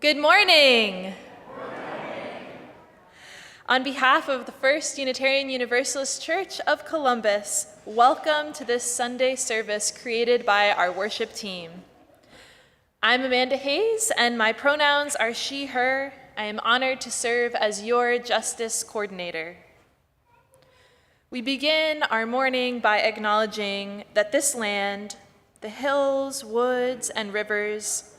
Good morning. On behalf of the First Unitarian Universalist Church of Columbus, welcome to this Sunday service created by our worship team. I'm Amanda Hayes, and my pronouns are she, her. I am honored to serve as your justice coordinator. We begin our morning by acknowledging that this land, the hills, woods, and rivers,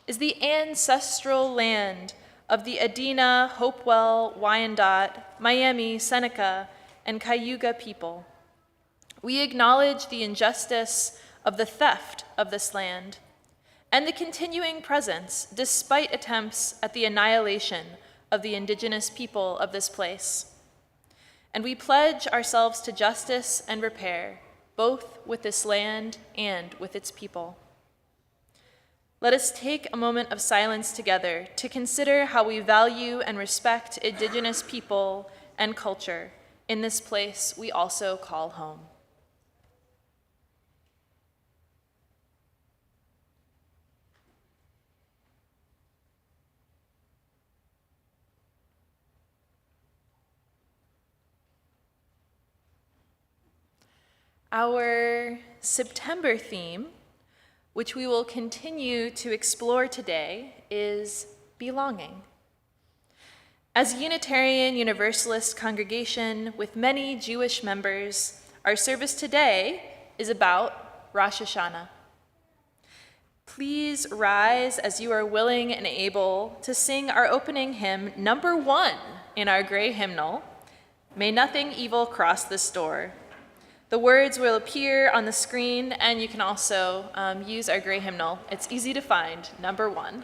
is the ancestral land of the Adena, Hopewell, Wyandotte, Miami, Seneca, and Cayuga people. We acknowledge the injustice of the theft of this land and the continuing presence, despite attempts at the annihilation of the indigenous people of this place. And we pledge ourselves to justice and repair, both with this land and with its people. Let us take a moment of silence together to consider how we value and respect indigenous people and culture in this place we also call home. Our September theme, which we will continue to explore today, is belonging. As a Unitarian Universalist congregation with many Jewish members, our service today is about Rosh Hashanah. Please rise as you are willing and able to sing our opening hymn, number 1 in our gray hymnal, May Nothing Evil Cross This Door. The words will appear on the screen, and you can also use our gray hymnal. It's easy to find, number 1.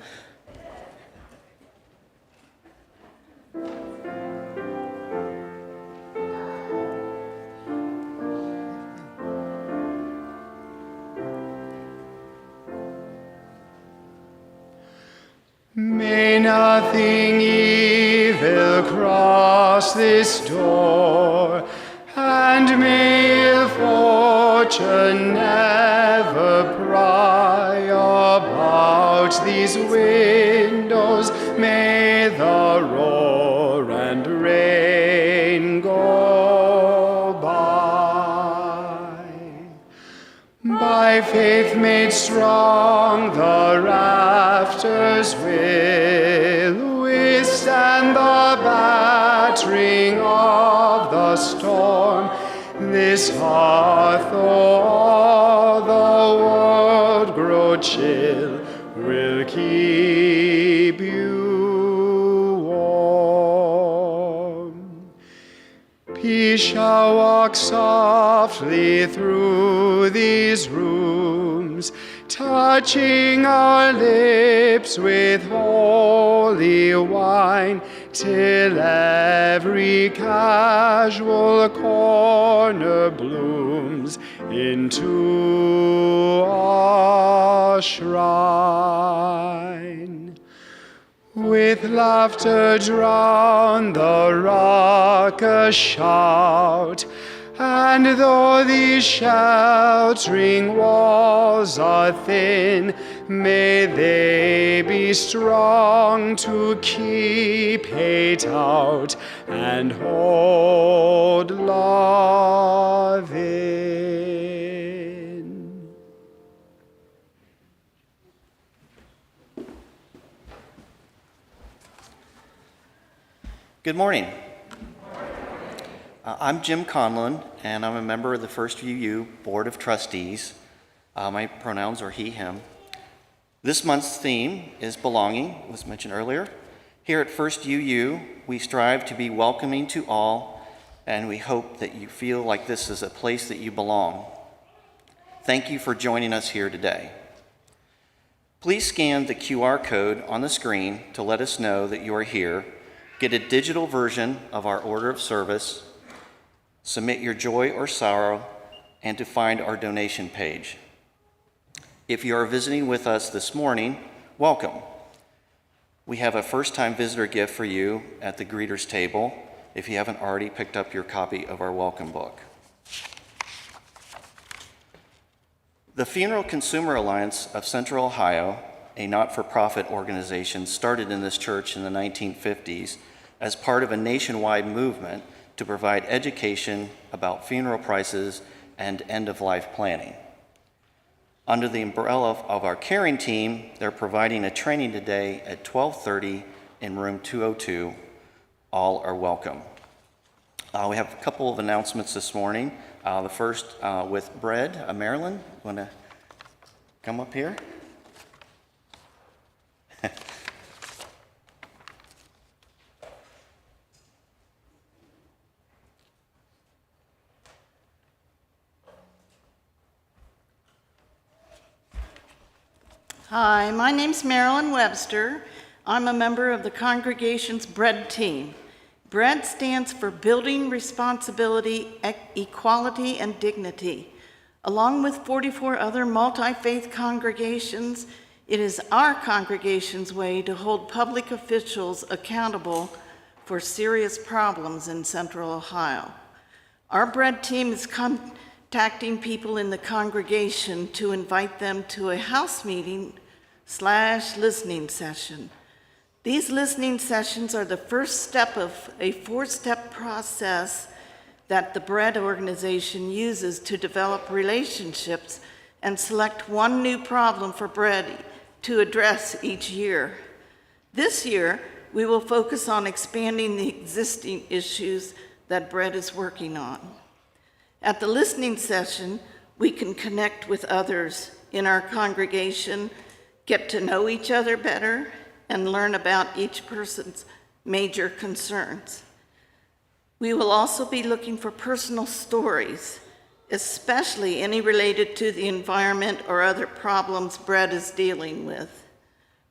May nothing evil cross this door, and may ill fortune never pry about these windows. May the roar and rain go by. By faith made strong, the rafters will withstand the battering of the storm. This hearth, though all the world grow chill, will keep you warm. Peace shall walk softly through these rooms, touching our lips with holy wine, till every casual corner blooms into a shrine. With laughter drown the raucous shout, and though these sheltering walls are thin, may they be strong to keep hate out and hold love in. Good morning. I'm Jim Conlon, and I'm a member of the First UU Board of Trustees. My pronouns are he, him. This month's theme is belonging, was mentioned earlier. Here at First UU, we strive to be welcoming to all, and we hope that you feel like this is a place that you belong. Thank you for joining us here today. Please scan the QR code on the screen to let us know that you are here. Get a digital version of our order of service, submit your joy or sorrow, and to find our donation page. If you are visiting with us this morning, welcome. We have a first-time visitor gift for you at the greeters table if you haven't already picked up your copy of our welcome book. The Funeral Consumer Alliance of Central Ohio a not-for-profit organization started in this church in the 1950s as part of a nationwide movement to provide education about funeral prices and end-of-life planning. Under the umbrella of our caring team, they're providing a training today at 12:30 in room 202. All are welcome. We have a couple of announcements this morning. The first with bread. Marilyn, want to come up here? Hi, my name's Marilyn Webster. I'm a member of the congregation's BREAD team. BREAD stands for Building Responsibility, Equality, and Dignity. Along with 44 other multi-faith congregations, it is our congregation's way to hold public officials accountable for serious problems in Central Ohio. Our BREAD team is contacting people in the congregation to invite them to a house meeting / listening session. These listening sessions are the first step of a 4-step process that the BREAD organization uses to develop relationships and select one new problem for BREAD to address each year. This year, we will focus on expanding the existing issues that BREAD is working on. At the listening session, we can connect with others in our congregation, get to know each other better, and learn about each person's major concerns. We will also be looking for personal stories, especially any related to the environment or other problems BREAD is dealing with.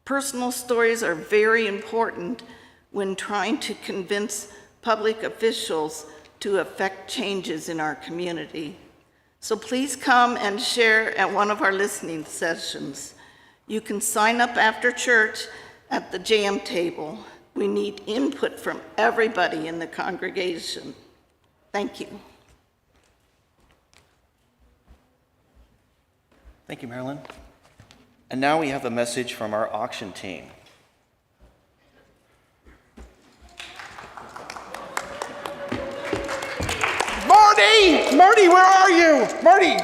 Personal stories are very important when trying to convince public officials to affect changes in our community. So please come and share at one of our listening sessions. You can sign up after church at the jam table. We need input from everybody in the congregation. Thank you. Thank you, Marilyn. And now we have a message from our auction team. Marty, where are you? Marty!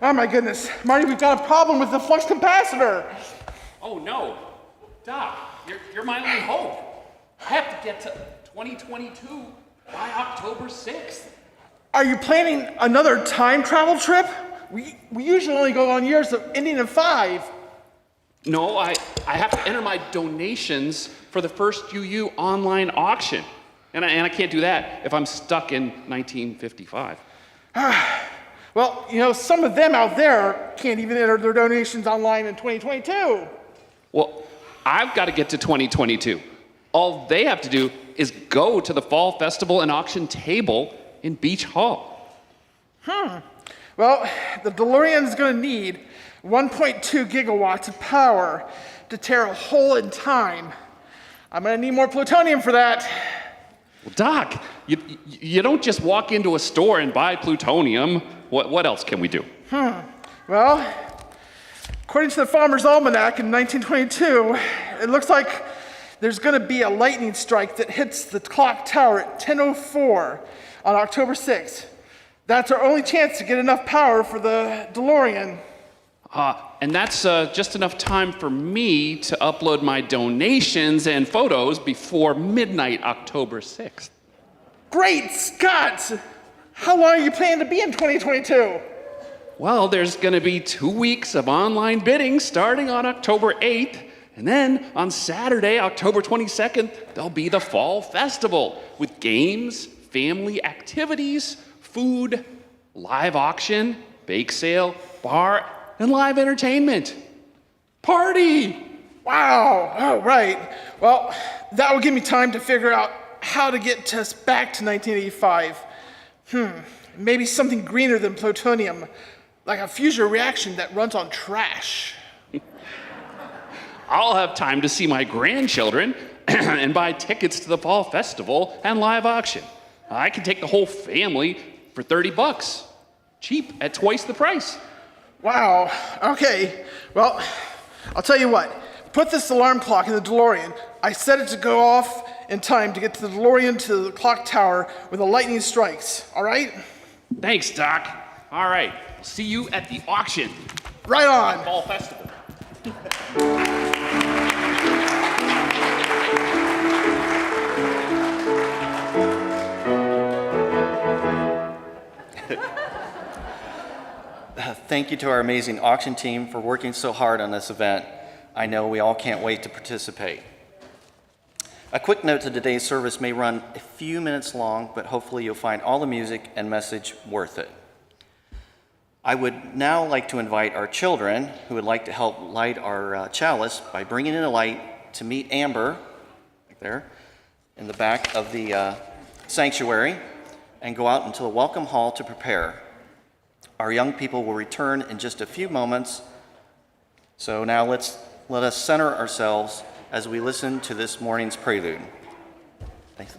Oh my goodness, Marty, we've got a problem with the flux capacitor. Oh no, Doc, you're my only hope. I have to get to 2022 by October 6th. Are you planning another time travel trip? We usually only go on years of ending in 5. No, I have to enter my donations for the first UU online auction. And I can't do that if I'm stuck in 1955. Well, you know, some of them out there can't even enter their donations online in 2022. Well, I've got to get to 2022. All they have to do is go to the Fall Festival and Auction table in Beach Hall. Well, the DeLorean's gonna need 1.2 gigawatts of power to tear a hole in time. I'm gonna need more plutonium for that. Well, Doc, you don't just walk into a store and buy plutonium. What else can we do? Well, according to the Farmer's Almanac in 1922, it looks like there's gonna be a lightning strike that hits the clock tower at 10:04 on October 6th. That's our only chance to get enough power for the DeLorean. And that's just enough time for me to upload my donations and photos before midnight, October 6th. Great Scott! How long are you planning to be in 2022? Well, there's going to be 2 weeks of online bidding starting on October 8th. And then on Saturday, October 22nd, there'll be the Fall Festival with games, family activities, food, live auction, bake sale, bar, and live entertainment. Party! Wow, oh, right. Well, that will give me time to figure out how to get us back to 1985. Maybe something greener than plutonium, like a fusion reaction that runs on trash. I'll have time to see my grandchildren and buy tickets to the Fall Festival and live auction. I can take the whole family for $30. Cheap at twice the price. Wow, okay. Well, I'll tell you what. Put this alarm clock in the DeLorean. I set it to go off in time to get to the DeLorean to the clock tower when the lightning strikes, all right? Thanks, Doc. All right, see you at the auction. Right on. Fall Festival. Thank you to our amazing auction team for working so hard on this event. I know we all can't wait to participate. A quick note to today's service may run a few minutes long, but hopefully you'll find all the music and message worth it. I would now like to invite our children who would like to help light our chalice by bringing in a light to meet Amber, right there, in the back of the sanctuary, and go out into the welcome hall to prepare. Our young people will return in just a few moments. So now let us center ourselves as we listen to this morning's prelude. Thanks.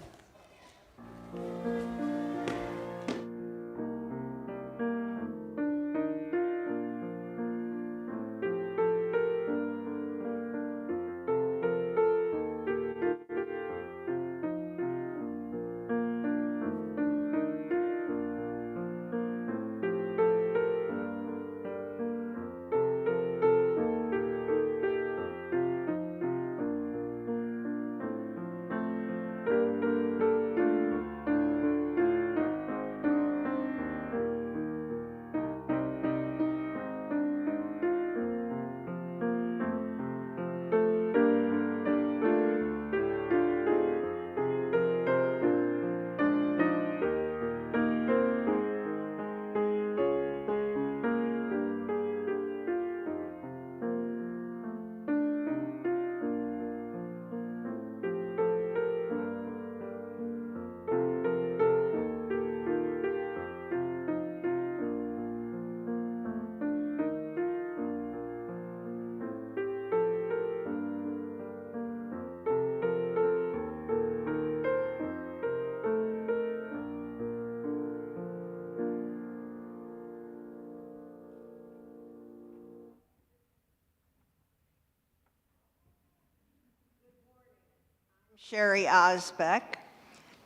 Sherry Osbeck,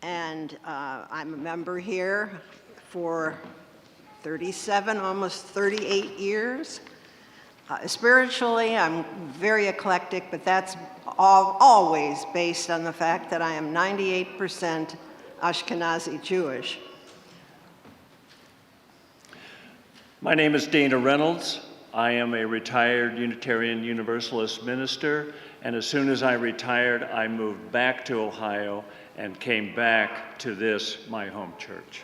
and I'm a member here for 37, almost 38 years. Spiritually, I'm very eclectic, but that's always based on the fact that I am 98% Ashkenazi Jewish. My name is Dana Reynolds. I am a retired Unitarian Universalist minister, and as soon as I retired, I moved back to Ohio and came back to this, my home church.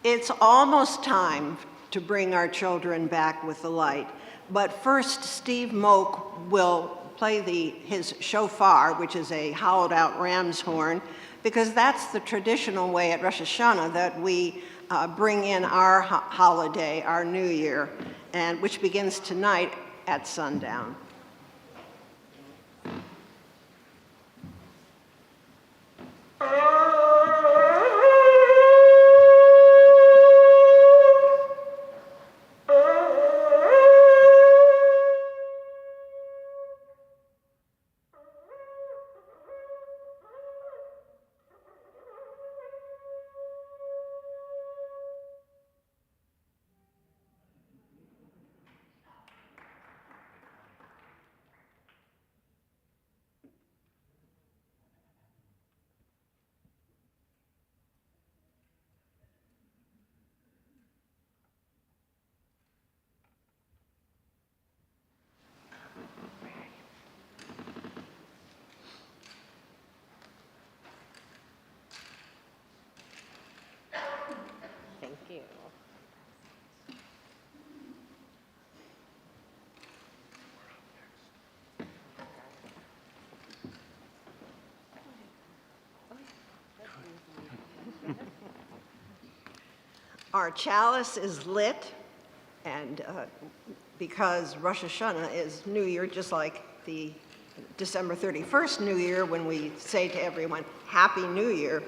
It's almost time to bring our children back with the light, but first Steve Moak will play his shofar, which is a hollowed out ram's horn, because that's the traditional way at Rosh Hashanah that we bring in our holiday, our New Year, and which begins tonight at sundown. Thank you. Our chalice is lit, and because Rosh Hashanah is New Year, just like the December 31st New Year, when we say to everyone, Happy New Year,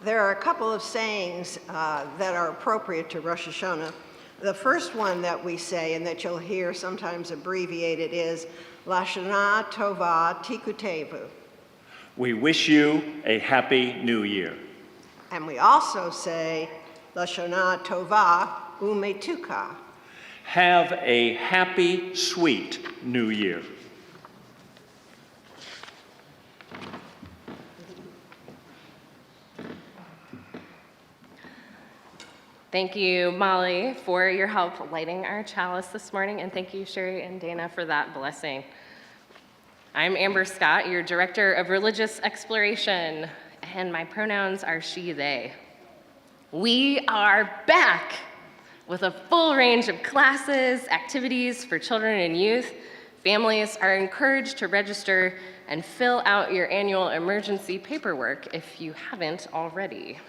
there are a couple of sayings that are appropriate to Rosh Hashanah. The first one that we say, and that you'll hear sometimes abbreviated, is Lashana Tova Tikutevu. We wish you a happy new year. And we also say Lashana Tova Umetuka. Have a happy, sweet new year. Thank you, Molly, for your help lighting our chalice this morning, and thank you, Sherry and Dana, for that blessing. I'm Amber Scott, your Director of Religious Exploration, and my pronouns are she, they. We are back with a full range of classes, activities for children and youth. Families are encouraged to register and fill out your annual emergency paperwork if you haven't already.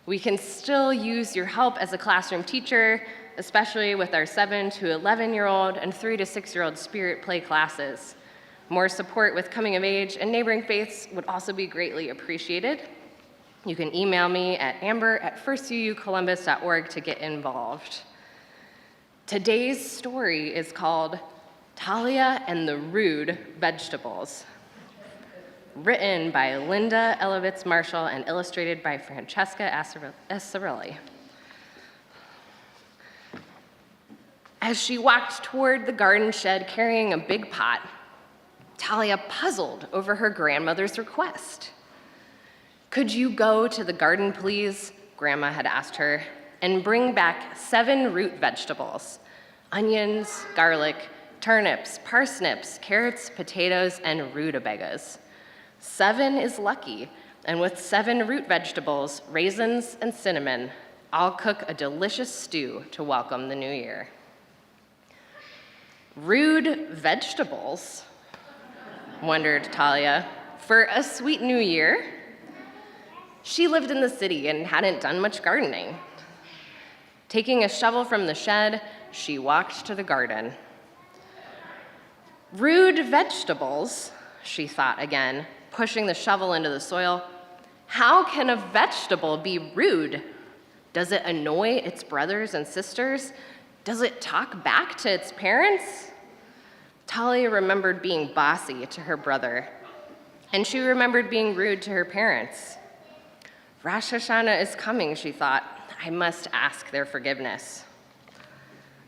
We can still use your help as a classroom teacher, especially with our 7 to 11-year-old and 3 to 6-year-old spirit play classes. More support with coming of age and neighboring faiths would also be greatly appreciated. You can email me at amber@firstucolumbus.org to get involved. Today's story is called Talia and the Rude Vegetables, written by Linda Elovitz Marshall and illustrated by Francesca Essarelli. As she walked toward the garden shed carrying a big pot, Talia puzzled over her grandmother's request. "Could you go to the garden, please?" Grandma had asked her, "and bring back 7 root vegetables: onions, garlic, turnips, parsnips, carrots, potatoes, and rutabagas. 7 is lucky, and with 7 root vegetables, raisins, and cinnamon, I'll cook a delicious stew to welcome the new year." Rude vegetables, wondered Talia, for a sweet new year? She lived in the city and hadn't done much gardening. Taking a shovel from the shed, she walked to the garden. Rude vegetables, she thought again, pushing the shovel into the soil. How can a vegetable be rude? Does it annoy its brothers and sisters? Does it talk back to its parents? Talia remembered being bossy to her brother, and she remembered being rude to her parents. Rosh Hashanah is coming, she thought. I must ask their forgiveness.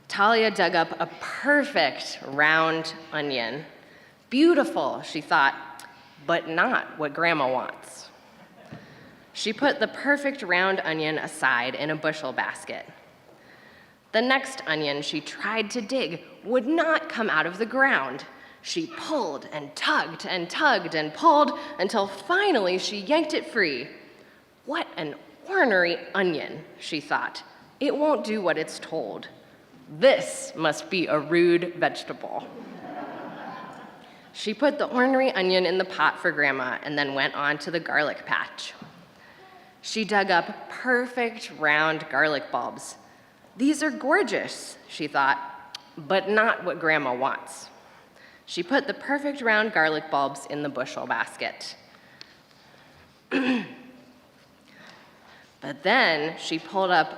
Talia dug up a perfect round onion. Beautiful, she thought, but not what Grandma wants. She put the perfect round onion aside in a bushel basket. The next onion she tried to dig would not come out of the ground. She pulled and tugged and tugged and pulled until finally she yanked it free. What an ornery onion, she thought. It won't do what it's told. This must be a rude vegetable. She put the ornery onion in the pot for Grandma and then went on to the garlic patch. She dug up perfect round garlic bulbs. These are gorgeous, she thought, but not what Grandma wants. She put the perfect round garlic bulbs in the bushel basket. But then she pulled up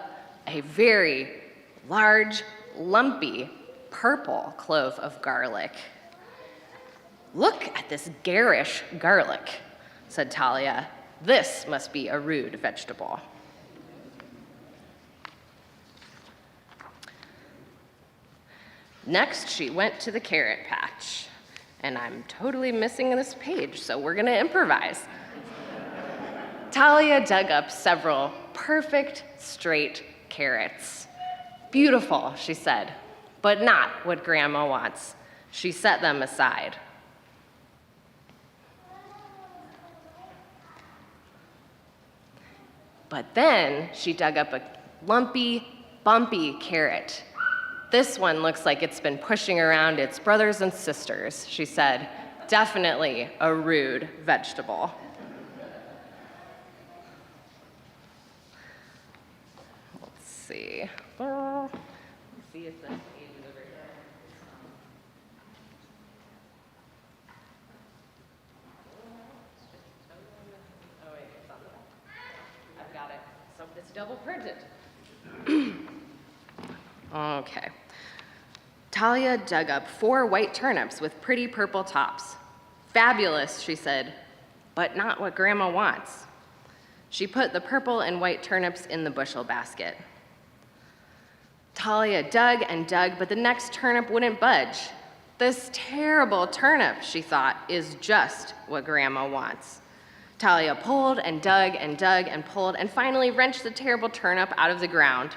a very large, lumpy, purple clove of garlic. Look at this garish garlic, said Talia. This must be a rude vegetable. Next, she went to the carrot patch. And I'm totally missing this page, so we're gonna improvise. Talia dug up several perfect, straight carrots. Beautiful, she said, but not what Grandma wants. She set them aside. But then she dug up a lumpy, bumpy carrot. This one looks like it's been pushing around its brothers and sisters, she said. Definitely a rude vegetable. Let's see. Let's see if that page is over here. Oh wait, it's on the back. I've got it. So it's double printed. Okay. Talia dug up 4 white turnips with pretty purple tops. Fabulous, she said, but not what Grandma wants. She put the purple and white turnips in the bushel basket. Talia dug and dug, but the next turnip wouldn't budge. This terrible turnip, she thought, is just what Grandma wants. Talia pulled and dug and dug and pulled and finally wrenched the terrible turnip out of the ground.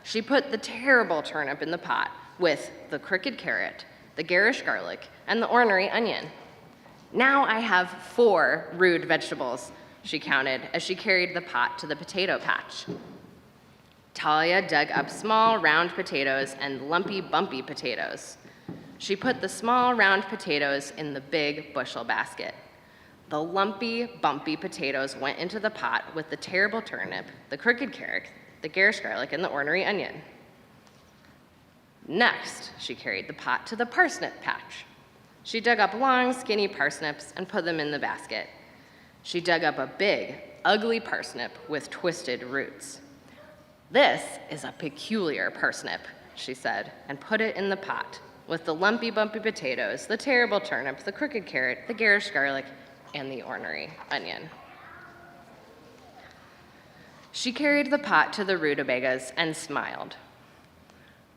She put the terrible turnip in the pot with the crooked carrot, the garish garlic, and the ornery onion. Now I have 4 rude vegetables, she counted as she carried the pot to the potato patch. Talia dug up small, round potatoes and lumpy, bumpy potatoes. She put the small, round potatoes in the big bushel basket. The lumpy, bumpy potatoes went into the pot with the terrible turnip, the crooked carrot, the garish garlic, and the ornery onion. Next, she carried the pot to the parsnip patch. She dug up long, skinny parsnips and put them in the basket. She dug up a big, ugly parsnip with twisted roots. This is a peculiar parsnip, she said, and put it in the pot with the lumpy, bumpy potatoes, the terrible turnip, the crooked carrot, the garish garlic, and the ornery onion. She carried the pot to the rutabagas and smiled.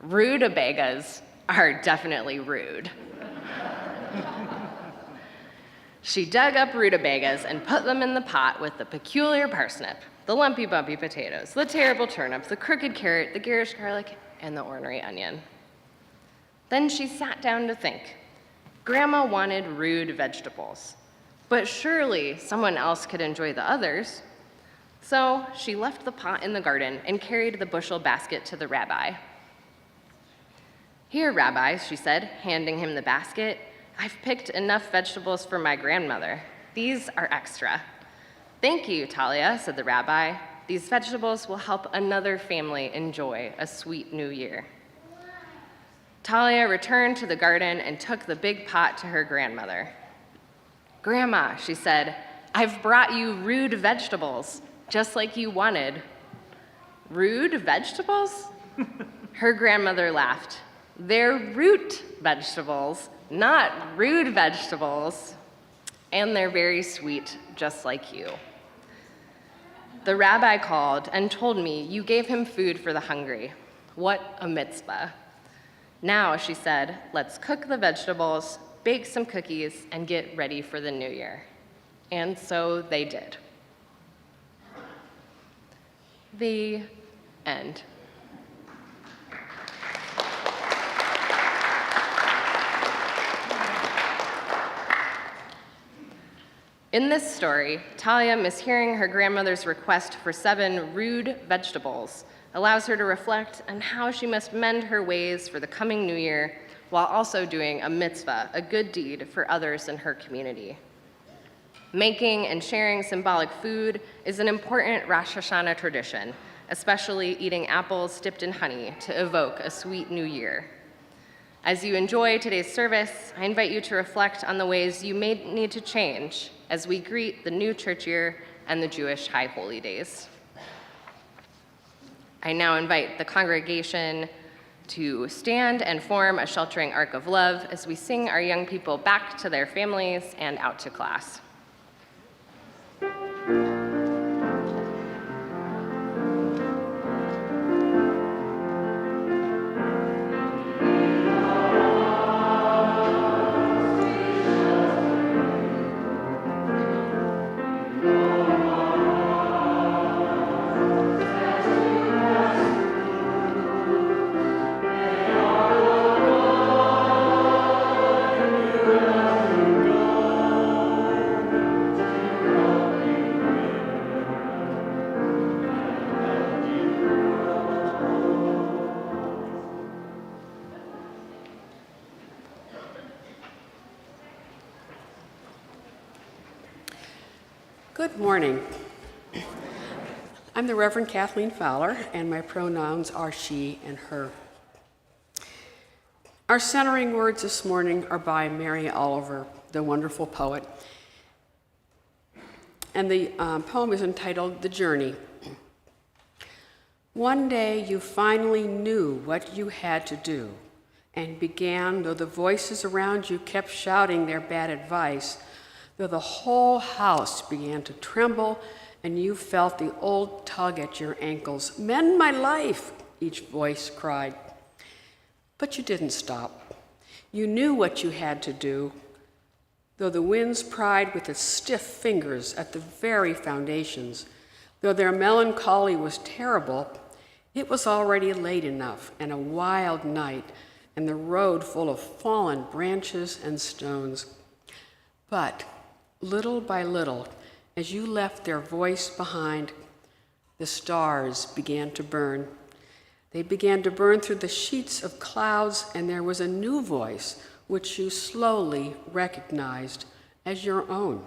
Rutabagas are definitely rude. She dug up rutabagas and put them in the pot with the peculiar parsnip, the lumpy, bumpy potatoes, the terrible turnip, the crooked carrot, the garish garlic, and the ornery onion. Then she sat down to think. Grandma wanted rude vegetables, but surely someone else could enjoy the others. So she left the pot in the garden and carried the bushel basket to the rabbi. Here, Rabbi, she said, handing him the basket. I've picked enough vegetables for my grandmother. These are extra. Thank you, Talia, said the rabbi. These vegetables will help another family enjoy a sweet new year. Talia returned to the garden and took the big pot to her grandmother. Grandma, she said, I've brought you rude vegetables, just like you wanted. Rude vegetables? Her grandmother laughed. They're root vegetables, not rude vegetables. And they're very sweet, just like you. The rabbi called and told me you gave him food for the hungry. What a mitzvah. Now, she said, let's cook the vegetables, bake some cookies, and get ready for the new year. And so they did. The end. In this story, Talia, mishearing her grandmother's request for 7 rude vegetables, allows her to reflect on how she must mend her ways for the coming new year while also doing a mitzvah, a good deed for others in her community. Making and sharing symbolic food is an important Rosh Hashanah tradition, especially eating apples dipped in honey to evoke a sweet new year. As you enjoy today's service, I invite you to reflect on the ways you may need to change as we greet the new church year and the Jewish High Holy Days. I now invite the congregation to stand and form a sheltering arc of love as we sing our young people back to their families and out to class. Good morning. I'm the Reverend Kathleen Fowler, and my pronouns are she and her. Our centering words this morning are by Mary Oliver, the wonderful poet. And the poem is entitled The Journey. One day you finally knew what you had to do and began, though the voices around you kept shouting their bad advice, though the whole house began to tremble and you felt the old tug at your ankles. "Mend my life," each voice cried. But you didn't stop. You knew what you had to do, though the winds pried with its stiff fingers at the very foundations, though their melancholy was terrible. It was already late enough and a wild night, and the road full of fallen branches and stones. But little by little, as you left their voice behind, the stars began to burn. They began to burn through the sheets of clouds, and there was a new voice which you slowly recognized as your own,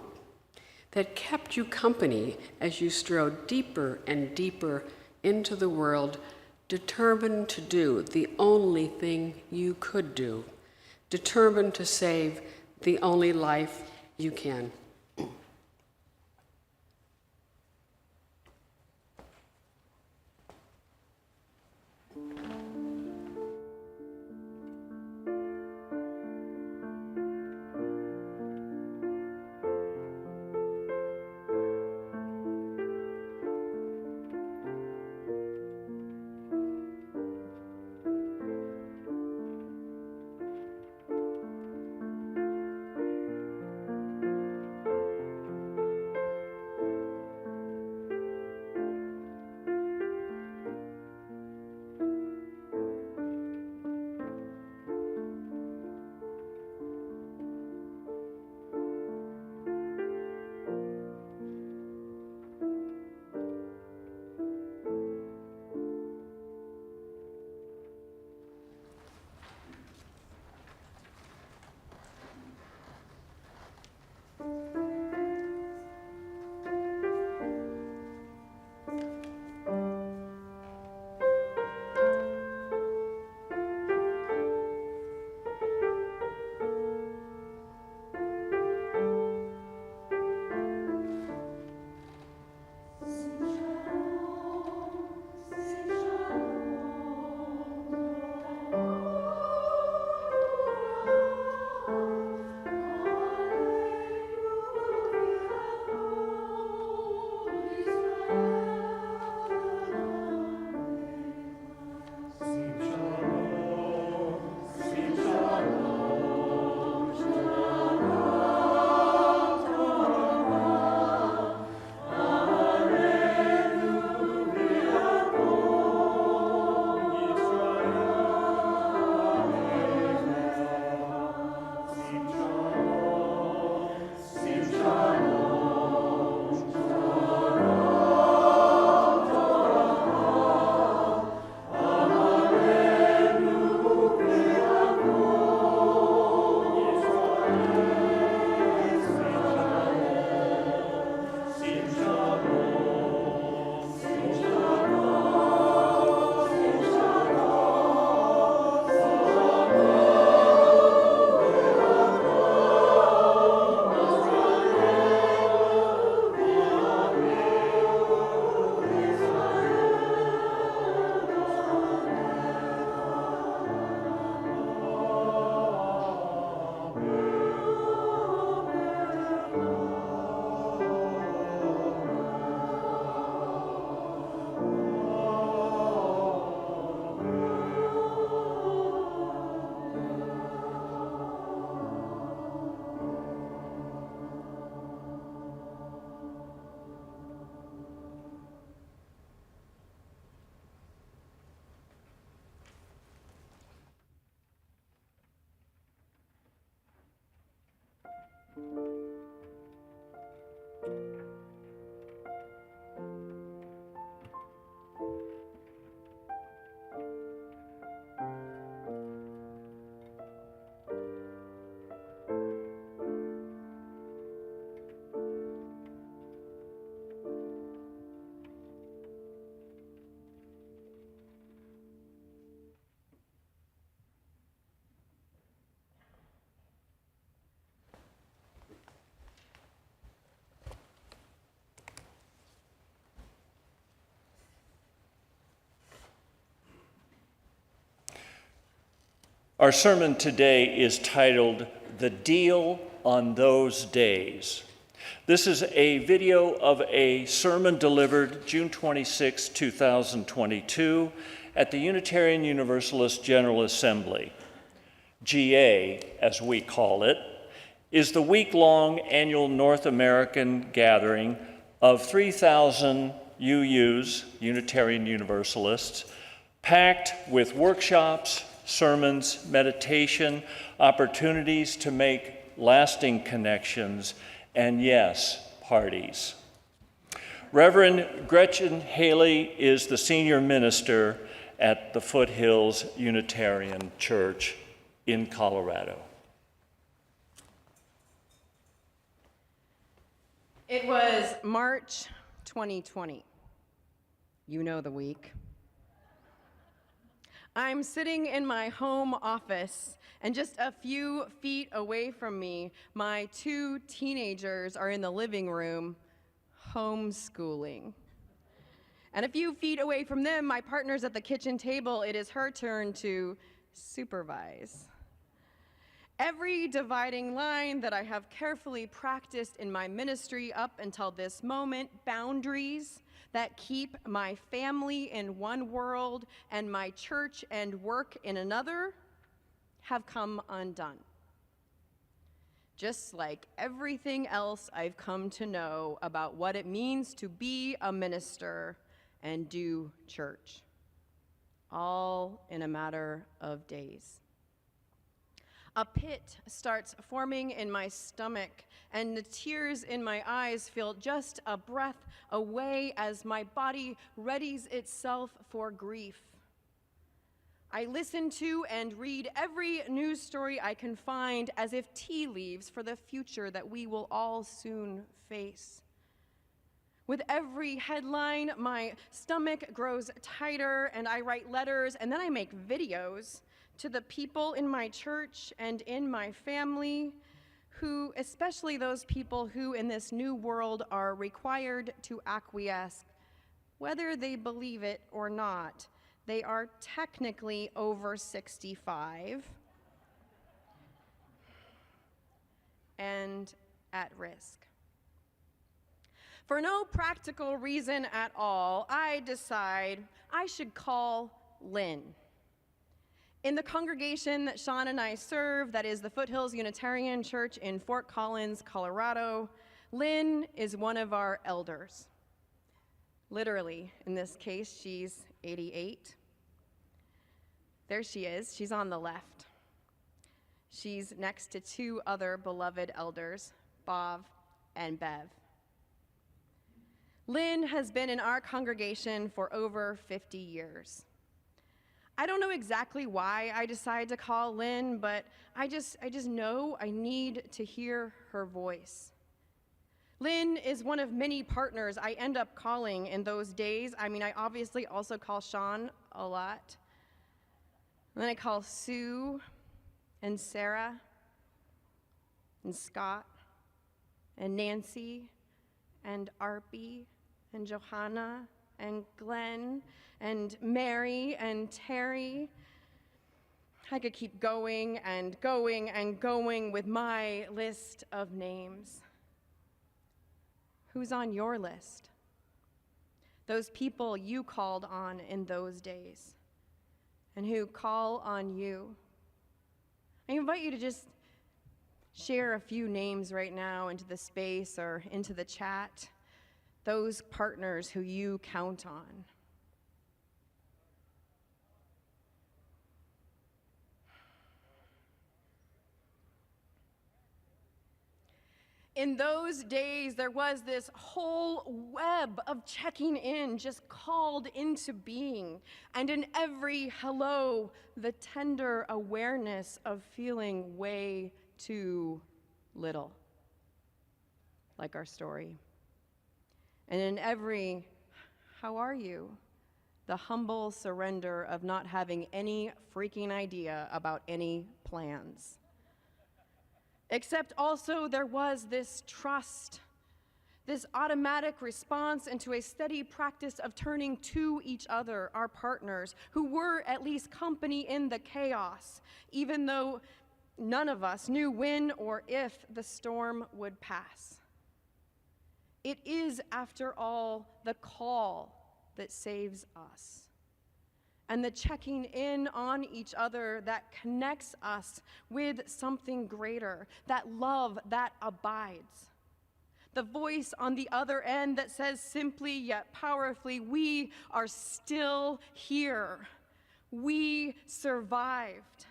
that kept you company as you strode deeper and deeper into the world, determined to do the only thing you could do, determined to save the only life you can. Our sermon today is titled, "The Deal on Those Days." This is a video of a sermon delivered June 26, 2022 at the Unitarian Universalist General Assembly. GA, as we call it, is the week-long annual North American gathering of 3,000 UUs, Unitarian Universalists, packed with workshops, sermons, meditation, opportunities to make lasting connections, and yes, parties. Reverend Gretchen Haley is the senior minister at the Foothills Unitarian Church in Colorado. It was March 2020. You know the week. I'm sitting in my home office, and just a few feet away from me, my 2 teenagers are in the living room, homeschooling. And a few feet away from them, my partner's at the kitchen table. It is her turn to supervise. Every dividing line that I have carefully practiced in my ministry up until this moment, boundaries that keep my family in one world and my church and work in another, have come undone. Just like everything else I've come to know about what it means to be a minister and do church, all in a matter of days. A pit starts forming in my stomach, and the tears in my eyes feel just a breath away as my body readies itself for grief. I listen to and read every news story I can find as if tea leaves for the future that we will all soon face. With every headline, my stomach grows tighter, and I write letters, and then I make videos to the people in my church and in my family who, especially those people who in this new world are required to acquiesce, whether they believe it or not. They are technically over 65 and at risk. For no practical reason at all, I decide I should call Lynn. In the congregation that Sean and I serve, that is the Foothills Unitarian Church in Fort Collins, Colorado, Lynn is one of our elders. Literally, in this case, she's 88. There she is. She's on the left. She's next to 2 other beloved elders, Bob and Bev. Lynn has been in our congregation for over 50 years. I don't know exactly why I decided to call Lynn, but I just know I need to hear her voice. Lynn is one of many partners I end up calling in those days. I mean, I obviously also call Sean a lot. And then I call Sue and Sarah and Scott and Nancy and Arpie and Johanna and Glenn and Mary and Terry. I could keep going and going and going with my list of names. Who's on your list? Those people you called on in those days and who call on you. I invite you to just share a few names right now into the space or into the chat. Those partners who you count on. In those days, there was this whole web of checking in just called into being. And in every hello, the tender awareness of feeling way too little, like our story. And in every, how are you? The humble surrender of not having any freaking idea about any plans. Except also there was this trust this automatic response into a steady practice of turning to each other, our partners, who were at least company in the chaos, even though none of us knew when or if the storm would pass. It is, after all, the call that saves us, and the checking in on each other that connects us with something greater, that love that abides. The voice on the other end that says simply yet powerfully, we are still here. We survived.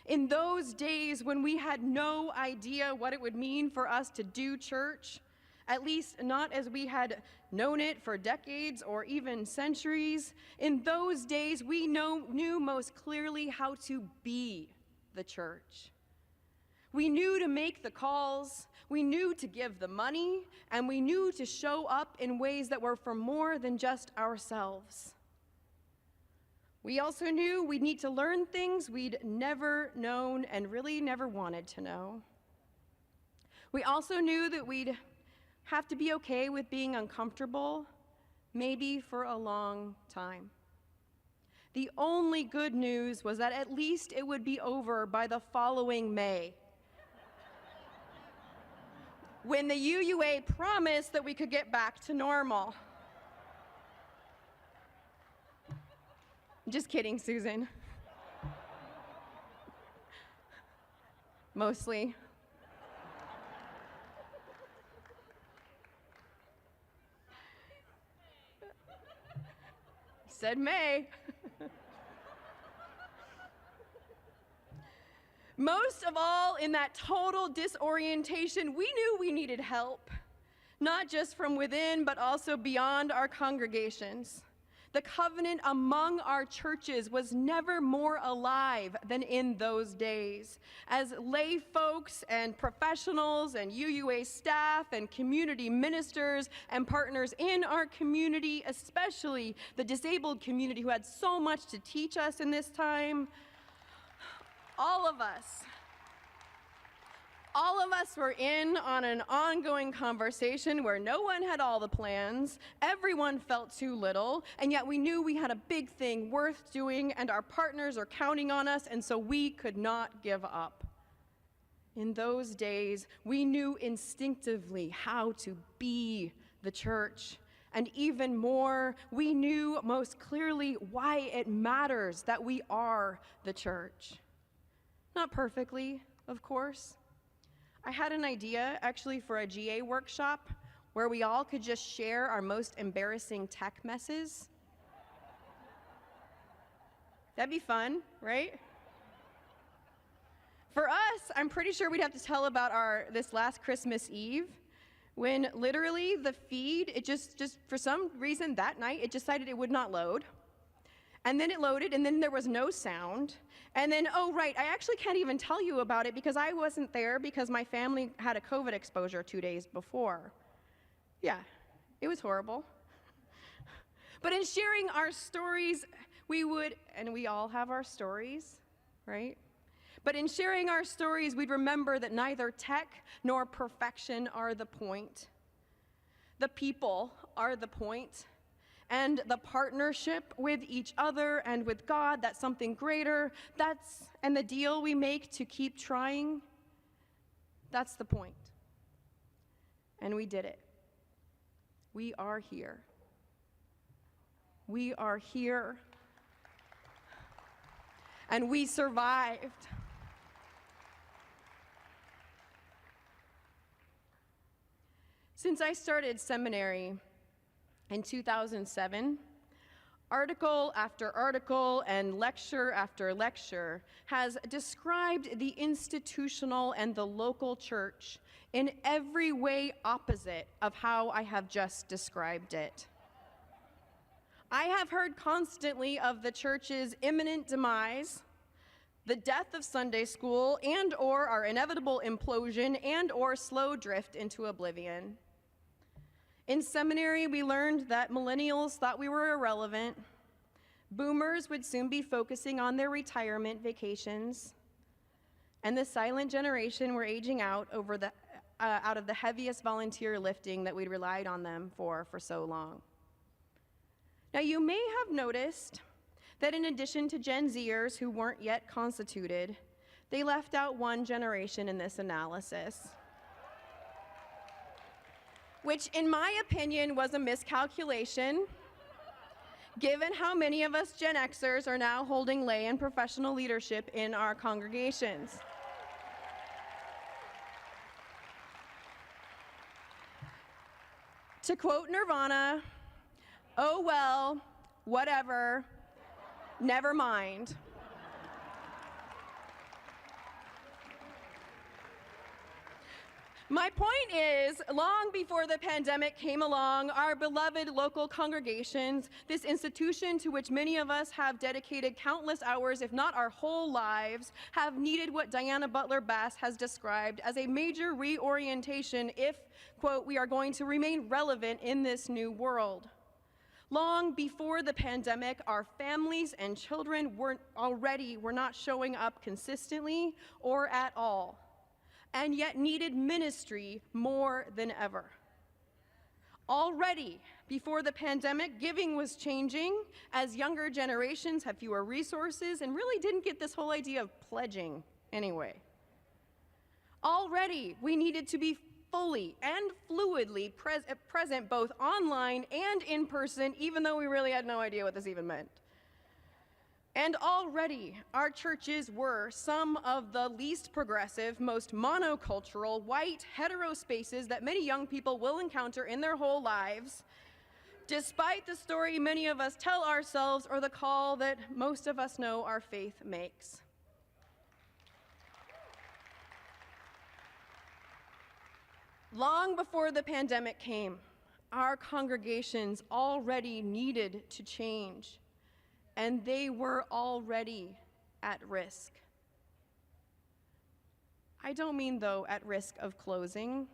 In those days when we had no idea what it would mean for us to do church, at least not as we had known it for decades or even centuries, in those days we knew most clearly how to be the church. We knew to make the calls, we knew to give the money, and we knew to show up in ways that were for more than just ourselves. We also knew we'd need to learn things we'd never known and really never wanted to know. We also knew that we'd have to be okay with being uncomfortable, maybe for a long time. The only good news was that at least it would be over by the following May, when the UUA promised that we could get back to normal. Just kidding, Susan. Mostly. Said May. Most of all, in that total disorientation, we knew we needed help, not just from within, but also beyond our congregations. The covenant among our churches was never more alive than in those days, as lay folks and professionals and UUA staff and community ministers and partners in our community, especially the disabled community who had so much to teach us in this time. All of us were in on an ongoing conversation where no one had all the plans, everyone felt too little, and yet we knew we had a big thing worth doing, and our partners are counting on us, and so we could not give up. In those days, we knew instinctively how to be the church. And even more, we knew most clearly why it matters that we are the church. Not perfectly, of course. I had an idea, actually, for a GA workshop where we all could just share our most embarrassing tech messes. That'd be fun, right? For us, I'm pretty sure we'd have to tell about this last Christmas Eve, when literally the feed, it just for some reason that night, it decided it would not load. And then it loaded, and then there was no sound. And then, oh right, I actually can't even tell you about it because I wasn't there because my family had a COVID exposure 2 days before. Yeah, it was horrible. But in sharing our stories, we would, and we all have our stories, right? But in sharing our stories, we'd remember that neither tech nor perfection are the point. The people are the point. And the partnership with each other and with God, that's something greater, and the deal we make to keep trying, that's the point. And we did it. We are here. We are here. And we survived. Since I started seminary in 2007, article after article and lecture after lecture has described the institutional and the local church in every way opposite of how I have just described it. I have heard constantly of the church's imminent demise, the death of Sunday school, and/or our inevitable implosion and/or slow drift into oblivion. In seminary, we learned that millennials thought we were irrelevant. Boomers would soon be focusing on their retirement vacations. And the silent generation were aging out over out of the heaviest volunteer lifting that we'd relied on them for so long. Now, you may have noticed that in addition to Gen Zers who weren't yet constituted, they left out one generation in this analysis, which in my opinion was a miscalculation, given how many of us Gen Xers are now holding lay and professional leadership in our congregations. To quote Nirvana, "Oh well, whatever, never mind." My point is, long before the pandemic came along, our beloved local congregations, this institution to which many of us have dedicated countless hours, if not our whole lives, have needed what Diana Butler Bass has described as a major reorientation if, quote, we are going to remain relevant in this new world. Long before the pandemic, our families and children were not showing up consistently or at all, and yet needed ministry more than ever. Already, before the pandemic, giving was changing as younger generations had fewer resources and really didn't get this whole idea of pledging anyway. Already, we needed to be fully and fluidly present both online and in person, even though we really had no idea what this even meant. And already, our churches were some of the least progressive, most monocultural, white, hetero spaces that many young people will encounter in their whole lives, despite the story many of us tell ourselves or the call that most of us know our faith makes. Long before the pandemic came, our congregations already needed to change, and they were already at risk. I don't mean, though, at risk of closing,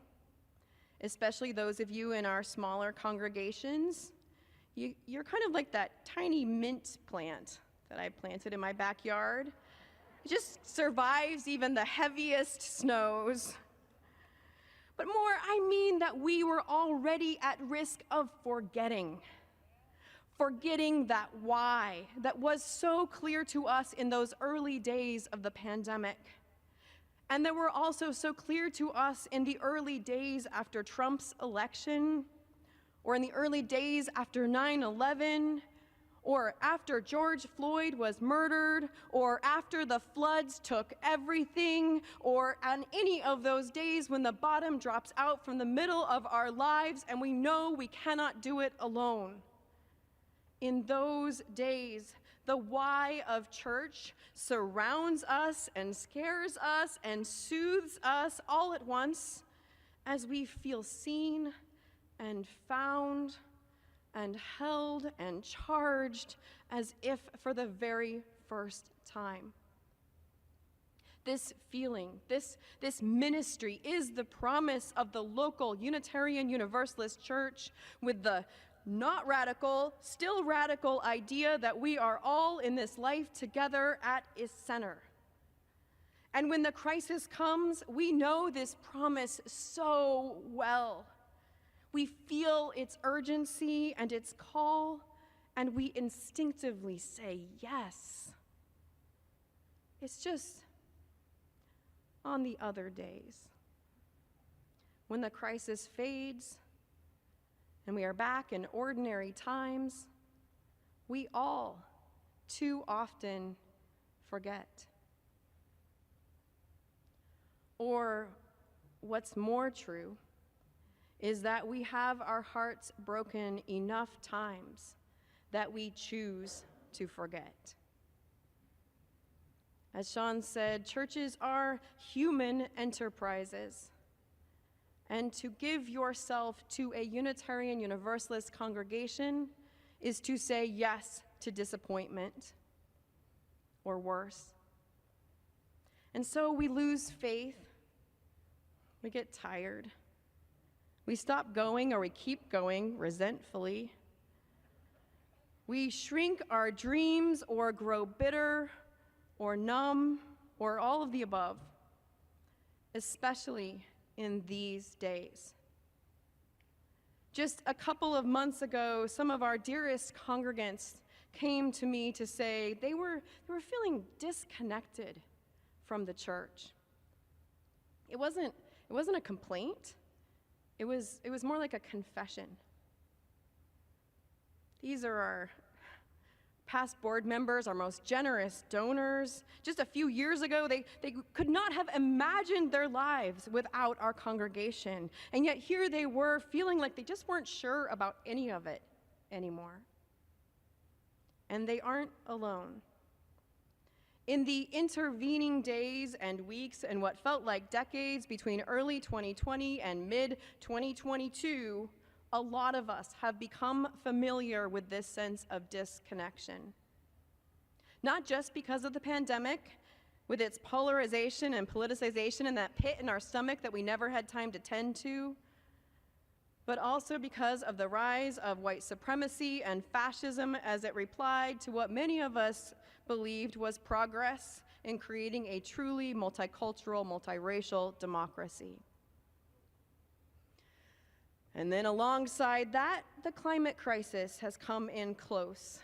especially those of you in our smaller congregations. You're kind of like that tiny mint plant that I planted in my backyard. It just survives even the heaviest snows. But more, I mean that we were already at risk of forgetting that why that was so clear to us in those early days of the pandemic, and that were also so clear to us in the early days after Trump's election, or in the early days after 9/11, or after George Floyd was murdered, or after the floods took everything, or on any of those days when the bottom drops out from the middle of our lives and we know we cannot do it alone. In those days, the why of church surrounds us and scares us and soothes us all at once as we feel seen and found and held and charged as if for the very first time. This feeling, this ministry is the promise of the local Unitarian Universalist Church, with the not radical, still radical idea that we are all in this life together at its center. And when the crisis comes, we know this promise so well. We feel its urgency and its call, and we instinctively say yes. It's just on the other days, when the crisis fades and we are back in ordinary times, we all too often forget. Or what's more true is that we have our hearts broken enough times that we choose to forget. As Sean said, churches are human enterprises. And to give yourself to a Unitarian Universalist congregation is to say yes to disappointment, or worse. And so we lose faith, we get tired, we stop going or we keep going resentfully. We shrink our dreams or grow bitter or numb or all of the above, especially in these days. Just a couple of months ago, some of our dearest congregants came to me to say they were feeling disconnected from the church. It wasn't a complaint. It was more like a confession. These are our past board members, our most generous donors. Just a few years ago, they could not have imagined their lives without our congregation. And yet here they were feeling like they just weren't sure about any of it anymore. And they aren't alone. In the intervening days and weeks and what felt like decades between early 2020 and mid-2022, a lot of us have become familiar with this sense of disconnection. Not just because of the pandemic, with its polarization and politicization and that pit in our stomach that we never had time to tend to, but also because of the rise of white supremacy and fascism as it replied to what many of us believed was progress in creating a truly multicultural, multiracial democracy. And then alongside that, the climate crisis has come in close,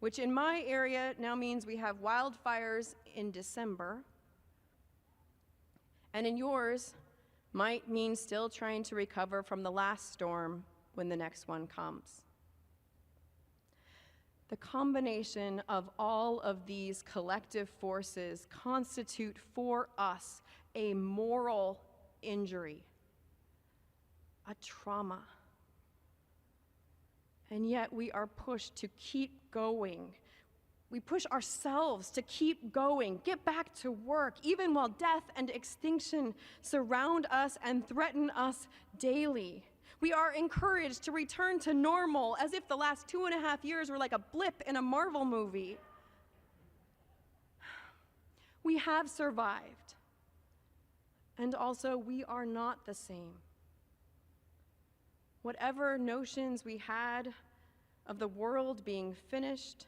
which in my area now means we have wildfires in December, and in yours might mean still trying to recover from the last storm when the next one comes. The combination of all of these collective forces constitute for us a moral injury, a trauma. And yet we are pushed to keep going. We push ourselves to keep going, get back to work, even while death and extinction surround us and threaten us daily. We are encouraged to return to normal as if the last 2.5 years were like a blip in a Marvel movie. We have survived. And also, we are not the same. Whatever notions we had of the world being finished,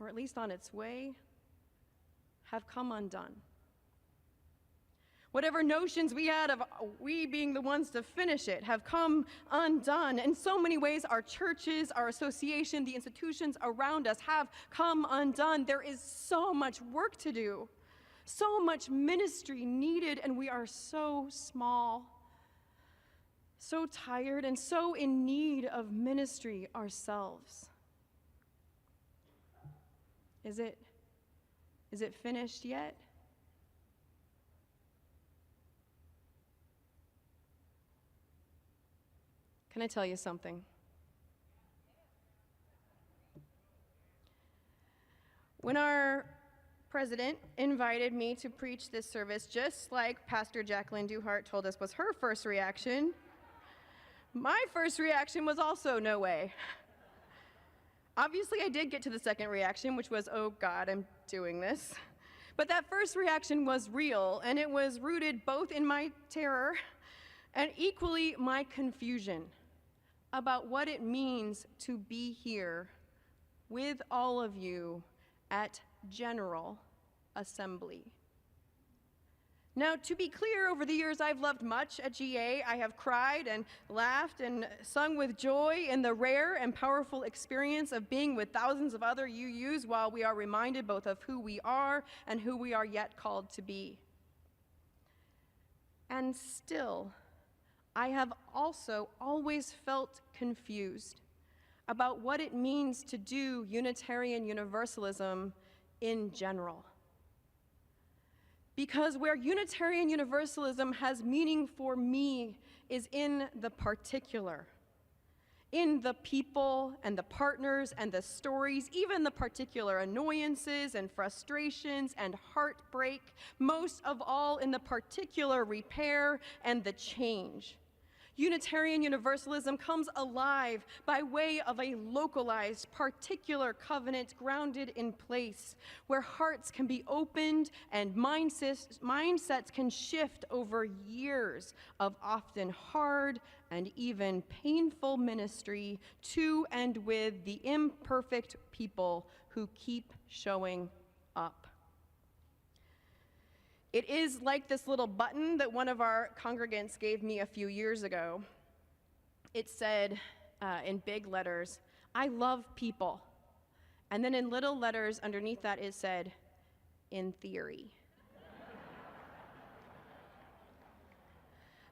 or at least on its way, have come undone. Whatever notions we had of we being the ones to finish it have come undone. In so many ways, our churches, our association, the institutions around us have come undone. There is so much work to do, so much ministry needed, and we are so small, so tired, and so in need of ministry ourselves. Is it finished yet? Can I tell you something? When our president invited me to preach this service, just like Pastor Jacqueline Duhart told us was her first reaction, my first reaction was also no way. Obviously, I did get to the second reaction, which was, oh God, I'm doing this. But that first reaction was real, and it was rooted both in my terror and equally my confusion about what it means to be here with all of you at General Assembly. Now, to be clear, over the years I've loved much at GA. I have cried and laughed and sung with joy in the rare and powerful experience of being with thousands of other UUs while we are reminded both of who we are and who we are yet called to be. And still, I have also always felt confused about what it means to do Unitarian Universalism in general. Because where Unitarian Universalism has meaning for me is in the particular, in the people and the partners and the stories, even the particular annoyances and frustrations and heartbreak, most of all in the particular repair and the change. Unitarian Universalism comes alive by way of a localized, particular covenant grounded in place, where hearts can be opened and mindsets can shift over years of often hard and even painful ministry to and with the imperfect people who keep showing up. It is like this little button that one of our congregants gave me a few years ago. It said in big letters, "I love people." And then in little letters underneath that it said, "In theory."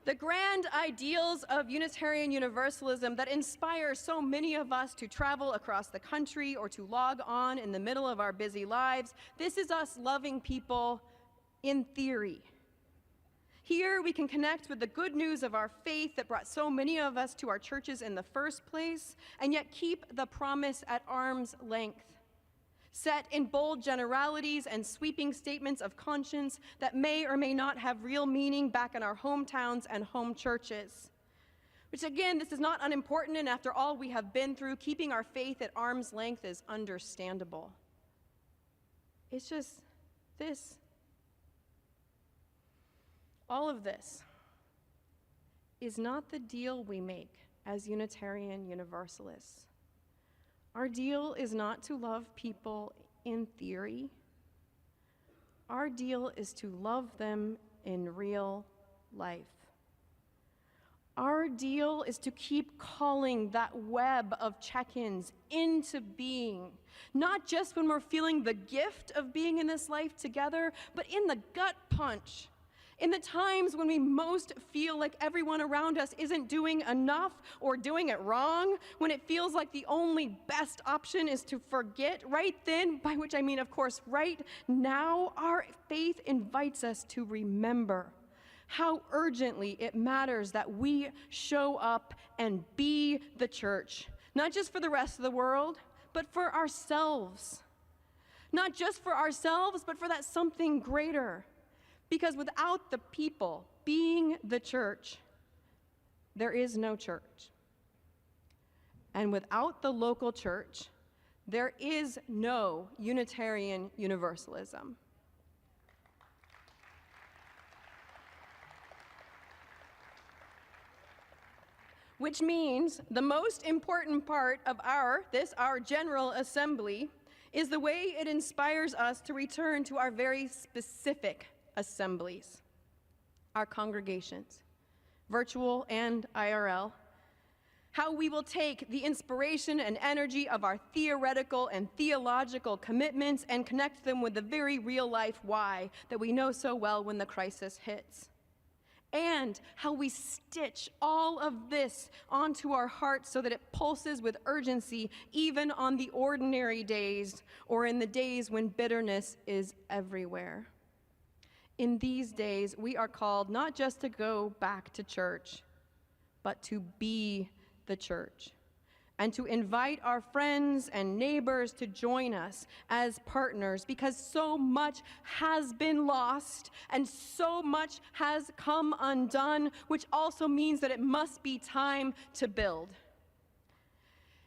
The grand ideals of Unitarian Universalism that inspire so many of us to travel across the country or to log on in the middle of our busy lives, this is us loving people in theory. Here we can connect with the good news of our faith that brought so many of us to our churches in the first place, and yet keep the promise at arm's length, set in bold generalities and sweeping statements of conscience that may or may not have real meaning back in our hometowns and home churches. Which again, this is not unimportant, and after all we have been through, keeping our faith at arm's length is understandable. It's just this. All of this is not the deal we make as Unitarian Universalists. Our deal is not to love people in theory. Our deal is to love them in real life. Our deal is to keep calling that web of check-ins into being, not just when we're feeling the gift of being in this life together, but in the gut punch. In the times when we most feel like everyone around us isn't doing enough or doing it wrong, when it feels like the only best option is to forget, right then, by which I mean, of course, right now, our faith invites us to remember how urgently it matters that we show up and be the church, not just for the rest of the world, but for ourselves. Not just for ourselves, but for that something greater. Because without the people being the church, there is no church. And without the local church, there is no Unitarian Universalism. Which means the most important part of our General Assembly is the way it inspires us to return to our very specific assemblies, our congregations, virtual and IRL, how we will take the inspiration and energy of our theoretical and theological commitments and connect them with the very real life why that we know so well when the crisis hits. And how we stitch all of this onto our hearts so that it pulses with urgency even on the ordinary days or in the days when bitterness is everywhere. In these days, we are called not just to go back to church, but to be the church, and to invite our friends and neighbors to join us as partners, because so much has been lost and so much has come undone, which also means that it must be time to build.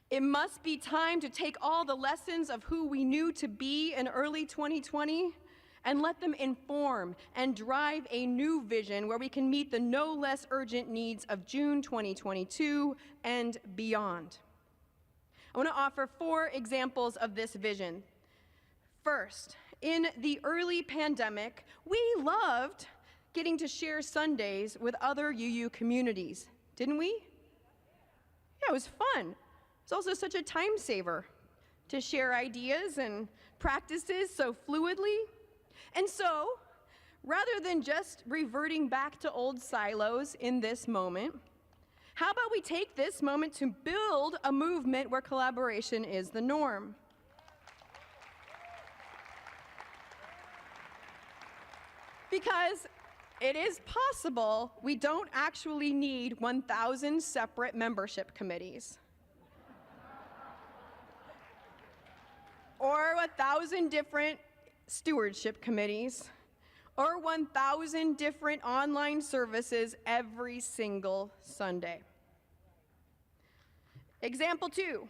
It must be time to take all the lessons of who we knew to be in early 2020 and let them inform and drive a new vision where we can meet the no less urgent needs of June 2022 and beyond. I want to offer 4 examples of this vision. First, in the early pandemic, we loved getting to share Sundays with other UU communities, didn't we? Yeah, it was fun. It's also such a time saver to share ideas and practices so fluidly. And so, rather than just reverting back to old silos in this moment, how about we take this moment to build a movement where collaboration is the norm? Because it is possible we don't actually need 1,000 separate membership committees. Or 1,000 different stewardship committees, or 1,000 different online services every single Sunday. Example 2.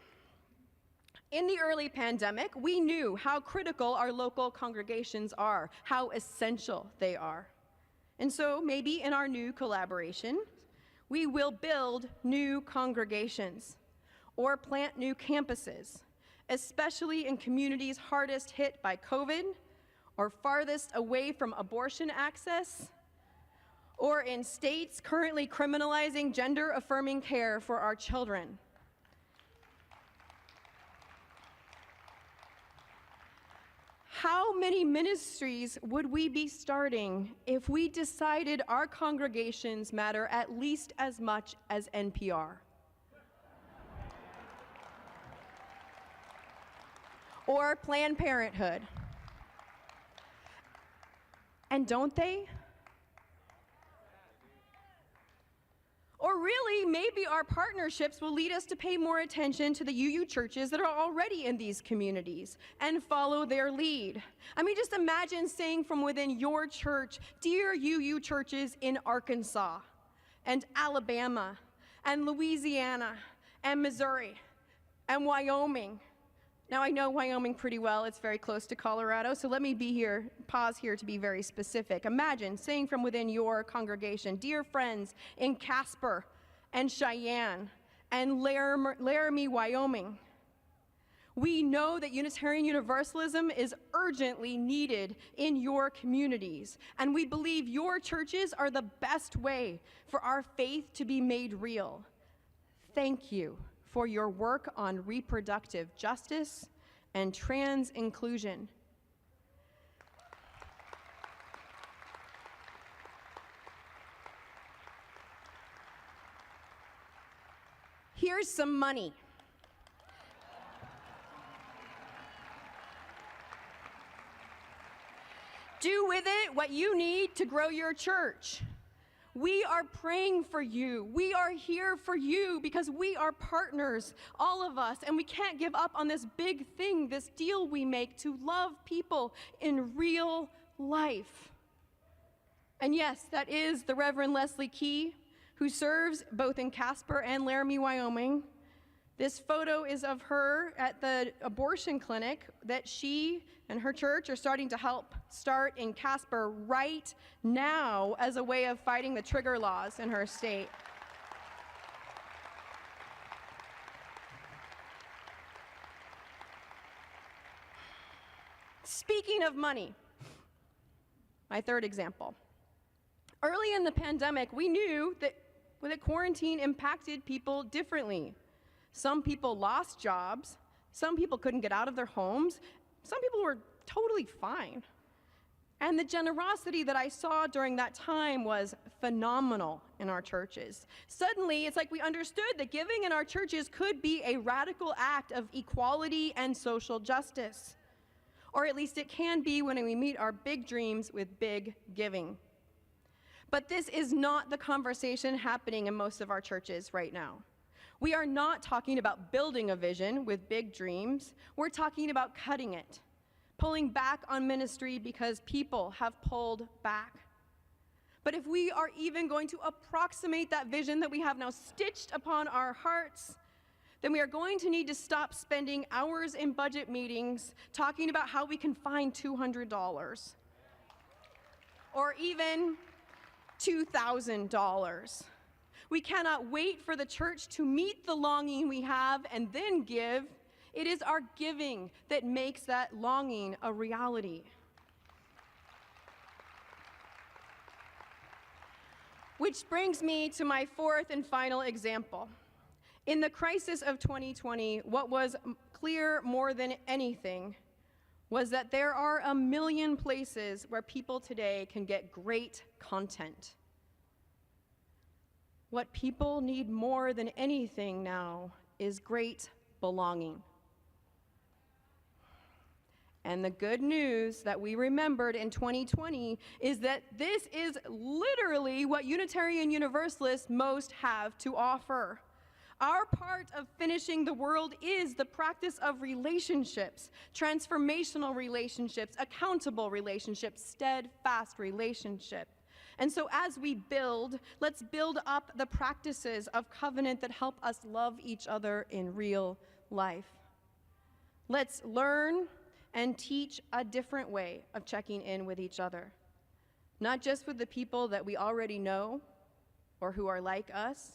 In the early pandemic, we knew how critical our local congregations are, how essential they are. And so maybe in our new collaboration, we will build new congregations or plant new campuses, especially in communities hardest hit by COVID, or farthest away from abortion access, or in states currently criminalizing gender-affirming care for our children. How many ministries would we be starting if we decided our congregations matter at least as much as NPR? Or Planned Parenthood? And don't they? Or really, maybe our partnerships will lead us to pay more attention to the UU churches that are already in these communities and follow their lead. I mean, just imagine saying from within your church, dear UU churches in Arkansas and Alabama and Louisiana and Missouri and Wyoming. Now, I know Wyoming pretty well. It's very close to Colorado, so let me pause here to be very specific. Imagine saying from within your congregation, dear friends in Casper and Cheyenne and Laramie, Wyoming, we know that Unitarian Universalism is urgently needed in your communities, and we believe your churches are the best way for our faith to be made real. Thank you for your work on reproductive justice and trans inclusion. Here's some money. Do with it what you need to grow your church. We are praying for you. We are here for you because we are partners, all of us, and we can't give up on this big thing, this deal we make to love people in real life. And yes, that is the Reverend Leslie Key, who serves both in Casper and Laramie, Wyoming. This photo is of her at the abortion clinic that she and her church are starting to help start in Casper right now as a way of fighting the trigger laws in her state. Speaking of money, my third example. Early in the pandemic, we knew that quarantine impacted people differently. Some people lost jobs, some people couldn't get out of their homes, some people were totally fine. And the generosity that I saw during that time was phenomenal in our churches. Suddenly, it's like we understood that giving in our churches could be a radical act of equality and social justice. Or at least it can be when we meet our big dreams with big giving. But this is not the conversation happening in most of our churches right now. We are not talking about building a vision with big dreams. We're talking about cutting it, pulling back on ministry because people have pulled back. But if we are even going to approximate that vision that we have now stitched upon our hearts, then we are going to need to stop spending hours in budget meetings talking about how we can find $200 or even $2,000. We cannot wait for the church to meet the longing we have and then give. It is our giving that makes that longing a reality. Which brings me to my fourth and final example. In the crisis of 2020, what was clear more than anything was that there are a million places where people today can get great content. What people need more than anything now is great belonging. And the good news that we remembered in 2020 is that this is literally what Unitarian Universalists most have to offer. Our part of finishing the world is the practice of relationships, transformational relationships, accountable relationships, steadfast relationship. And so as we build, let's build up the practices of covenant that help us love each other in real life. Let's learn and teach a different way of checking in with each other, not just with the people that we already know or who are like us,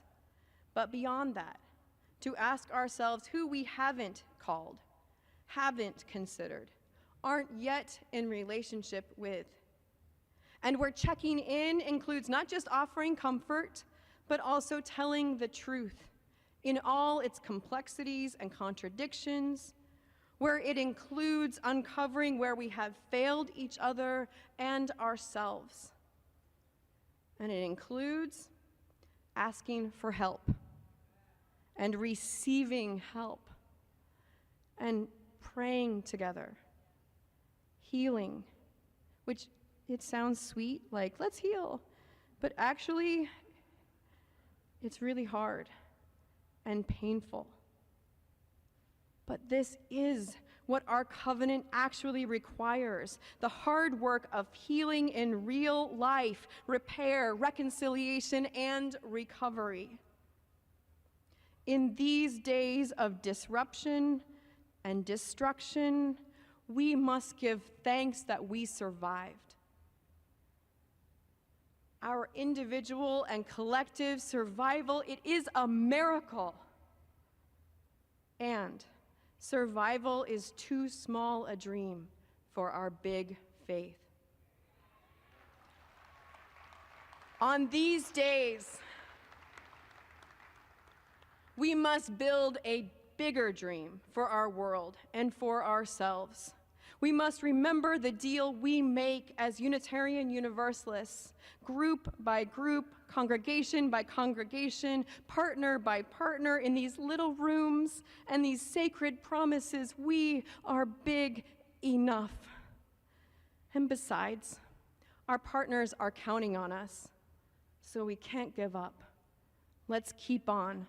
but beyond that, to ask ourselves who we haven't called, haven't considered, aren't yet in relationship with. And where checking in includes not just offering comfort, but also telling the truth in all its complexities and contradictions, where it includes uncovering where we have failed each other and ourselves. And it includes asking for help and receiving help and praying together, healing, which it sounds sweet, like let's heal, but actually it's really hard and painful. But this is what our covenant actually requires, the hard work of healing in real life, repair, reconciliation, and recovery. In these days of disruption and destruction, we must give thanks that we survived. Our individual and collective survival, it is a miracle. And survival is too small a dream for our big faith. On these days, we must build a bigger dream for our world and for ourselves. We must remember the deal we make as Unitarian Universalists, group by group, congregation by congregation, partner by partner in these little rooms and these sacred promises. We are big enough. And besides, our partners are counting on us, so we can't give up. Let's keep on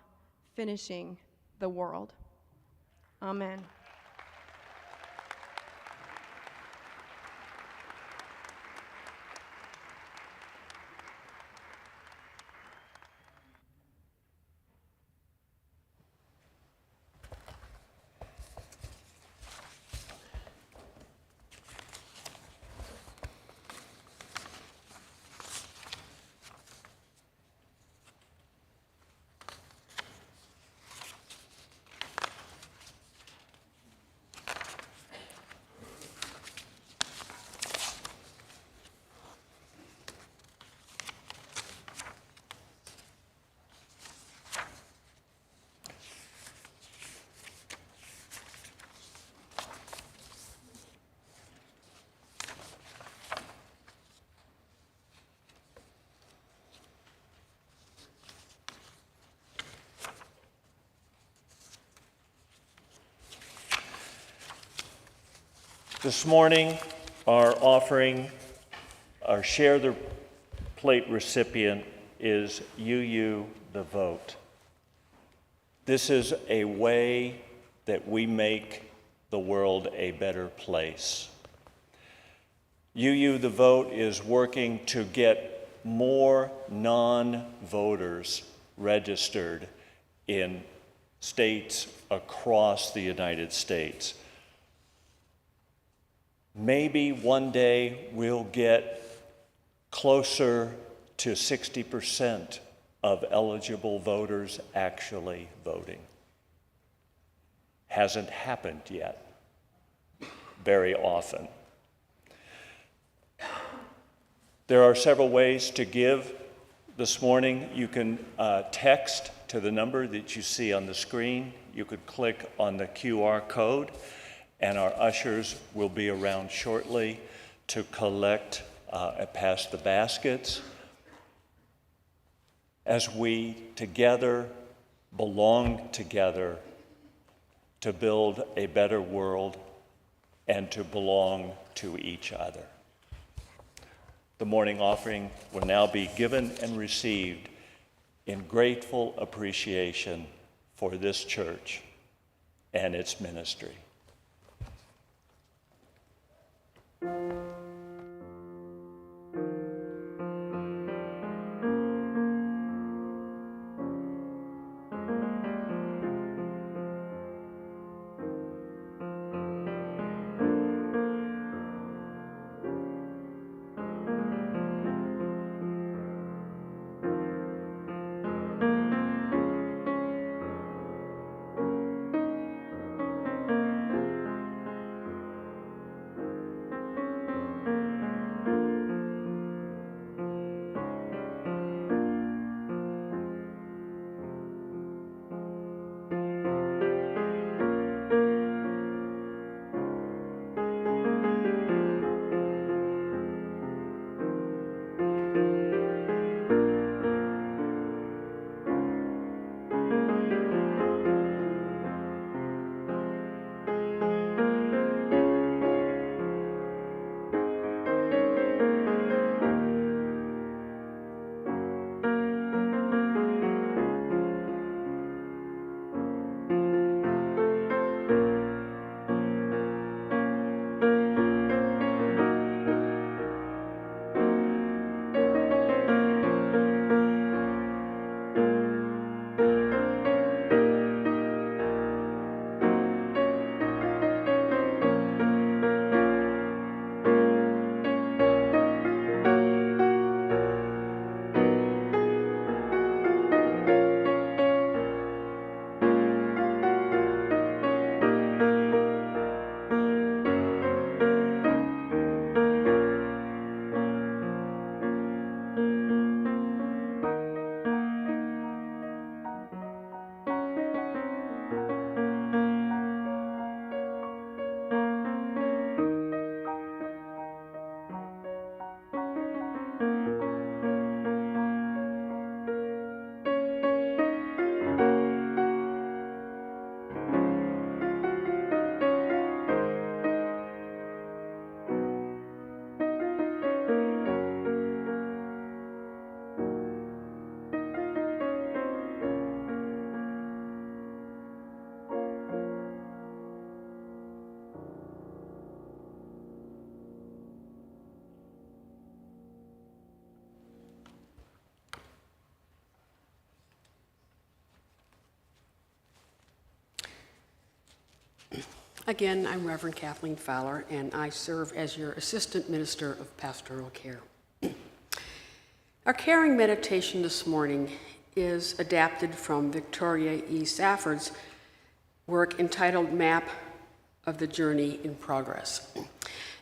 finishing the world. Amen. This morning, our offering, our Share the Plate recipient is UU the Vote. This is a way that we make the world a better place. UU the Vote is working to get more non-voters registered in states across the United States. Maybe one day we'll get closer to 60% of eligible voters actually voting. Hasn't happened yet, very often. There are several ways to give this morning. You can text to the number that you see on the screen. You could click on the QR code, and our ushers will be around shortly to collect and pass the baskets. As we together belong together to build a better world and to belong to each other. The morning offering will now be given and received in grateful appreciation for this church and its ministry. Again, I'm Reverend Kathleen Fowler, and I serve as your Assistant Minister of Pastoral Care. Our caring meditation this morning is adapted from Victoria E. Safford's work entitled Map of the Journey in Progress.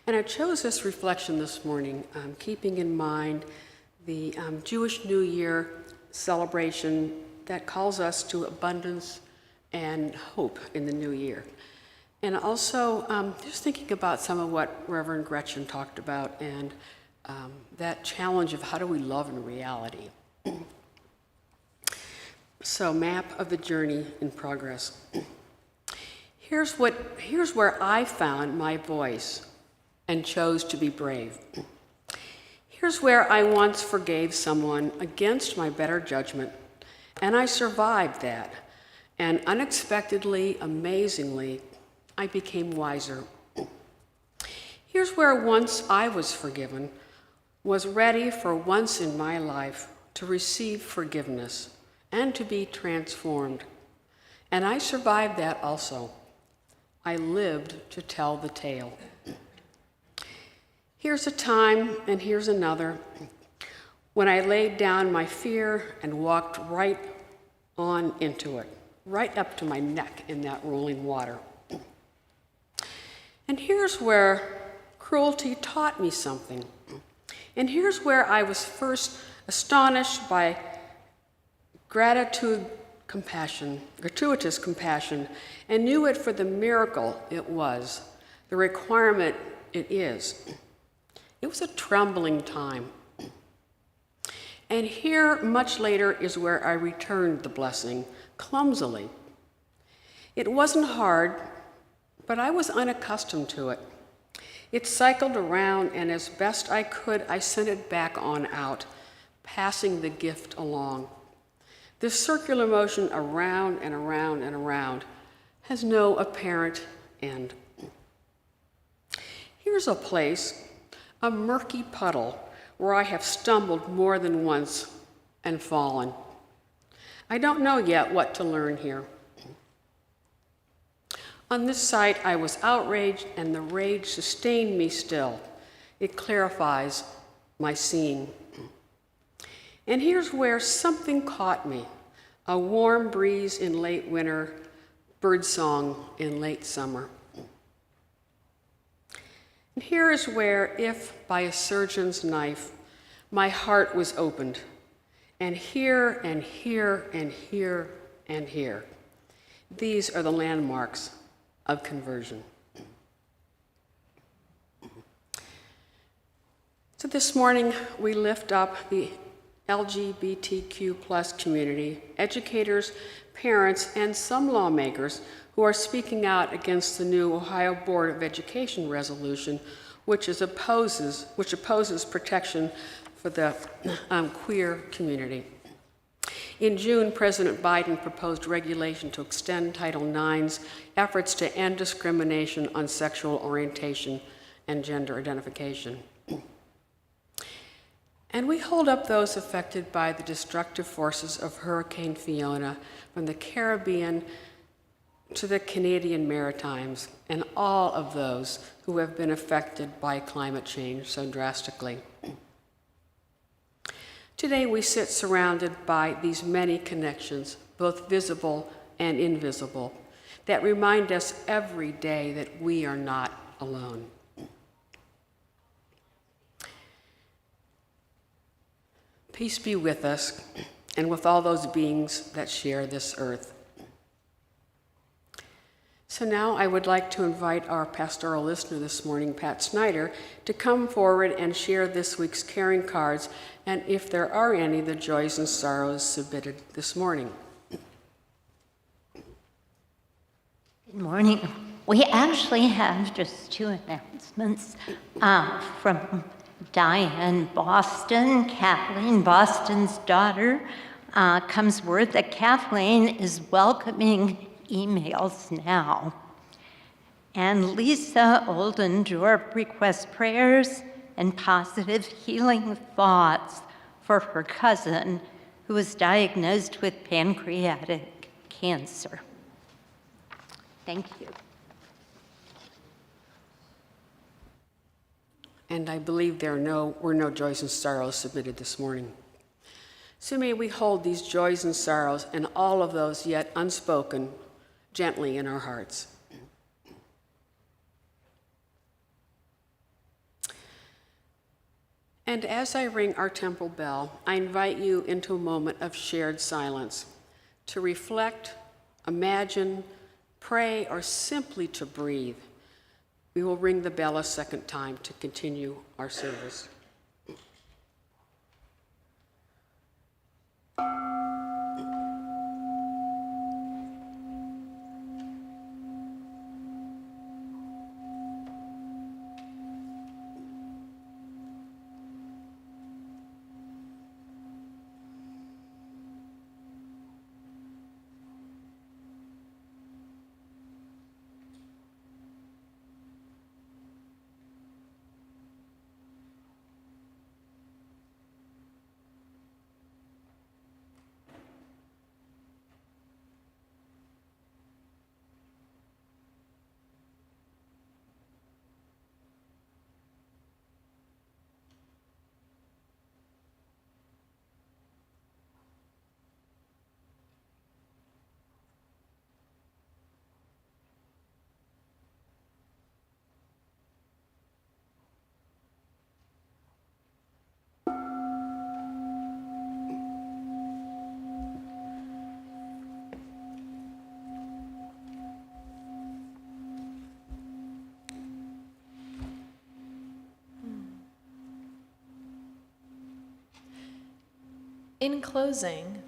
And I chose this reflection this morning, keeping in mind the Jewish New Year celebration that calls us to abundance and hope in the new year. And also just thinking about some of what Reverend Gretchen talked about and that challenge of how do we love in reality. So, map of the journey in progress. Here's where I found my voice and chose to be brave. Here's where I once forgave someone against my better judgment, and I survived that. And unexpectedly, amazingly, I became wiser. Here's where once I was forgiven, was ready for once in my life to receive forgiveness and to be transformed. And I survived that also. I lived to tell the tale. Here's a time, and here's another, when I laid down my fear and walked right on into it, right up to my neck in that rolling water. And here's where cruelty taught me something. And here's where I was first astonished by gratuitous compassion, and knew it for the miracle it was, the requirement it is. It was a trembling time. And here, much later, is where I returned the blessing, clumsily. It wasn't hard, but I was unaccustomed to it. It cycled around, and as best I could, I sent it back on out, passing the gift along. This circular motion around and around and around has no apparent end. Here's a place, a murky puddle, where I have stumbled more than once and fallen. I don't know yet what to learn here. On this site, I was outraged, and the rage sustained me still. It clarifies my seeing. And here's where something caught me, a warm breeze in late winter, birdsong in late summer. And here is where, if by a surgeon's knife, my heart was opened, and here and here and here and here. These are the landmarks of conversion. So this morning, we lift up the LGBTQ+ community, educators, parents, and some lawmakers who are speaking out against the new Ohio Board of Education resolution, which opposes protection for the queer community. In June, President Biden proposed regulation to extend Title IX's efforts to end discrimination on sexual orientation and gender identification. And we hold up those affected by the destructive forces of Hurricane Fiona from the Caribbean to the Canadian Maritimes, and all of those who have been affected by climate change so drastically. Today we sit surrounded by these many connections, both visible and invisible, that remind us every day that we are not alone. Peace be with us and with all those beings that share this earth. So now I would like to invite our pastoral listener this morning, Pat Snyder, to come forward and share this week's caring cards, and if there are any, the joys and sorrows submitted this morning. Good morning. We actually have just two announcements from Diane Boston. Kathleen Boston's daughter comes word that Kathleen is welcoming emails now. And Lisa Oldendorf requests prayers and positive healing thoughts for her cousin who was diagnosed with pancreatic cancer. Thank you. and I believe there were no joys and sorrows submitted this morning. So may we hold these joys and sorrows and all of those yet unspoken gently in our hearts. And as I ring our temple bell, I invite you into a moment of shared silence to reflect, imagine, pray, or simply to breathe. We will ring the bell a second time to continue our service. In closing,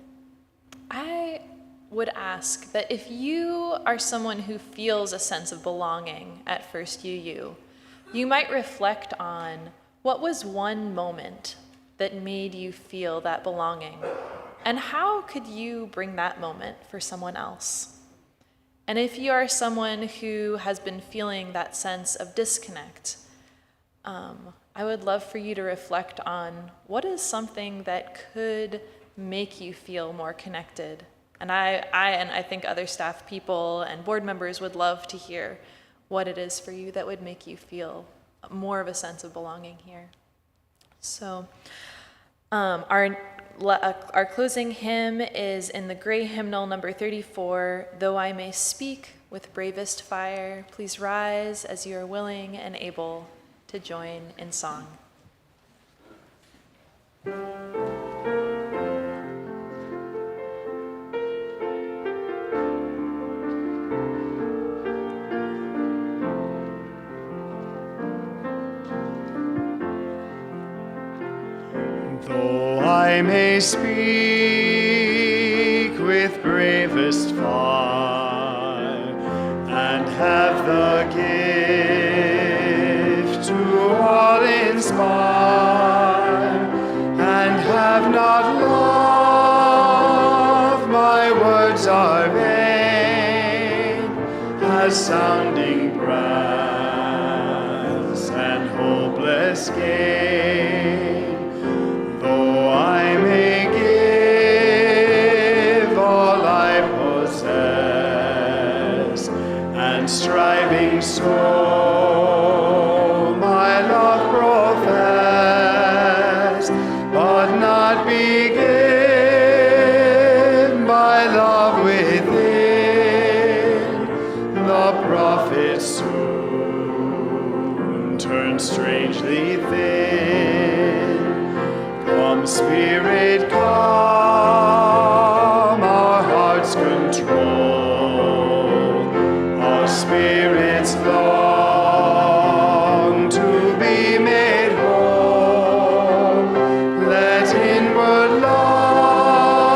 I would ask that if you are someone who feels a sense of belonging at First UU, you might reflect on what was one moment that made you feel that belonging, and how could you bring that moment for someone else? And if you are someone who has been feeling that sense of disconnect, I would love for you to reflect on what is something that could make you feel more connected. And I think other staff people and board members would love to hear what it is for you that would make you feel more of a sense of belonging here. So our closing hymn is in the gray hymnal number 34, Though I May Speak with Bravest Fire. Please rise as you are willing and able to join in song. Though I may speak with bravest fire and have the gift to all inspire, and have not love, my words are vain as sounding brass and hopeless gain. Though I may give all I possess, and striving so my love profess, but not be given by love within, the prophet soon turns strangely thin. Come, Spirit, come, our hearts control, our spirits long to be made whole. Let inward love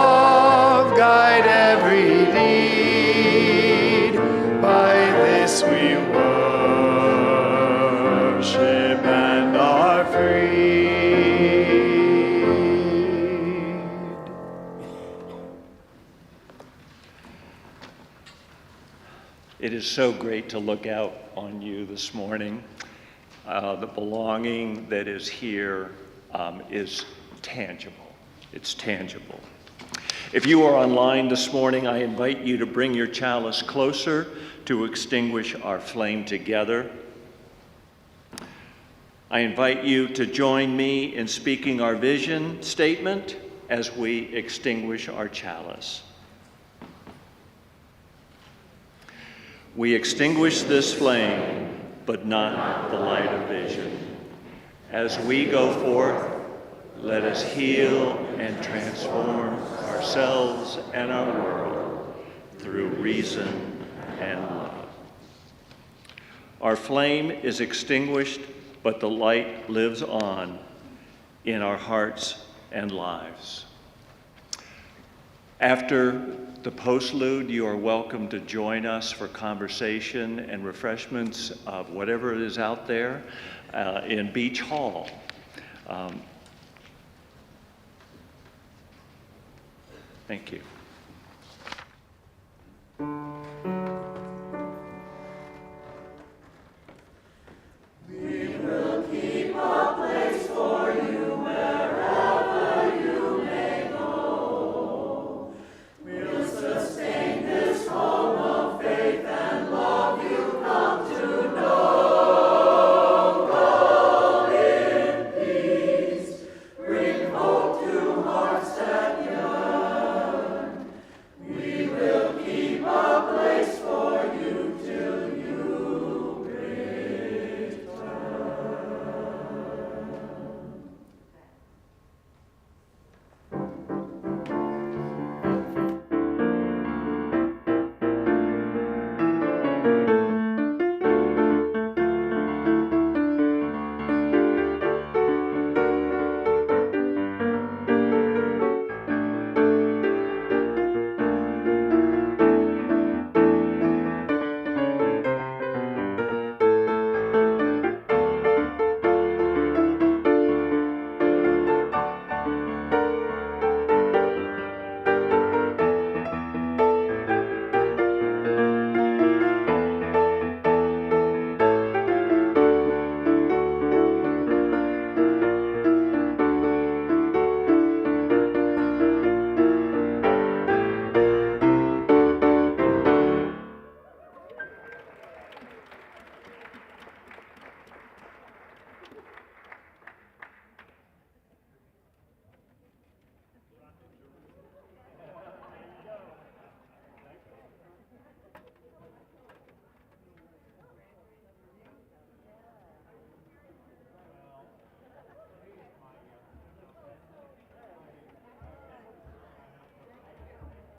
guide every deed. By this we worship and are free. It is so great to look out on you this morning. The belonging that is here is tangible. It's tangible. If you are online this morning, I invite you to bring your chalice closer to extinguish our flame together. I invite you to join me in speaking our vision statement as we extinguish our chalice. We extinguish this flame, but not the light of vision. As we go forth, let us heal and transform ourselves and our world through reason and love. Our flame is extinguished, but the light lives on in our hearts and lives. After the postlude, you are welcome to join us for conversation and refreshments of whatever it is out there in Beach Hall. Thank you.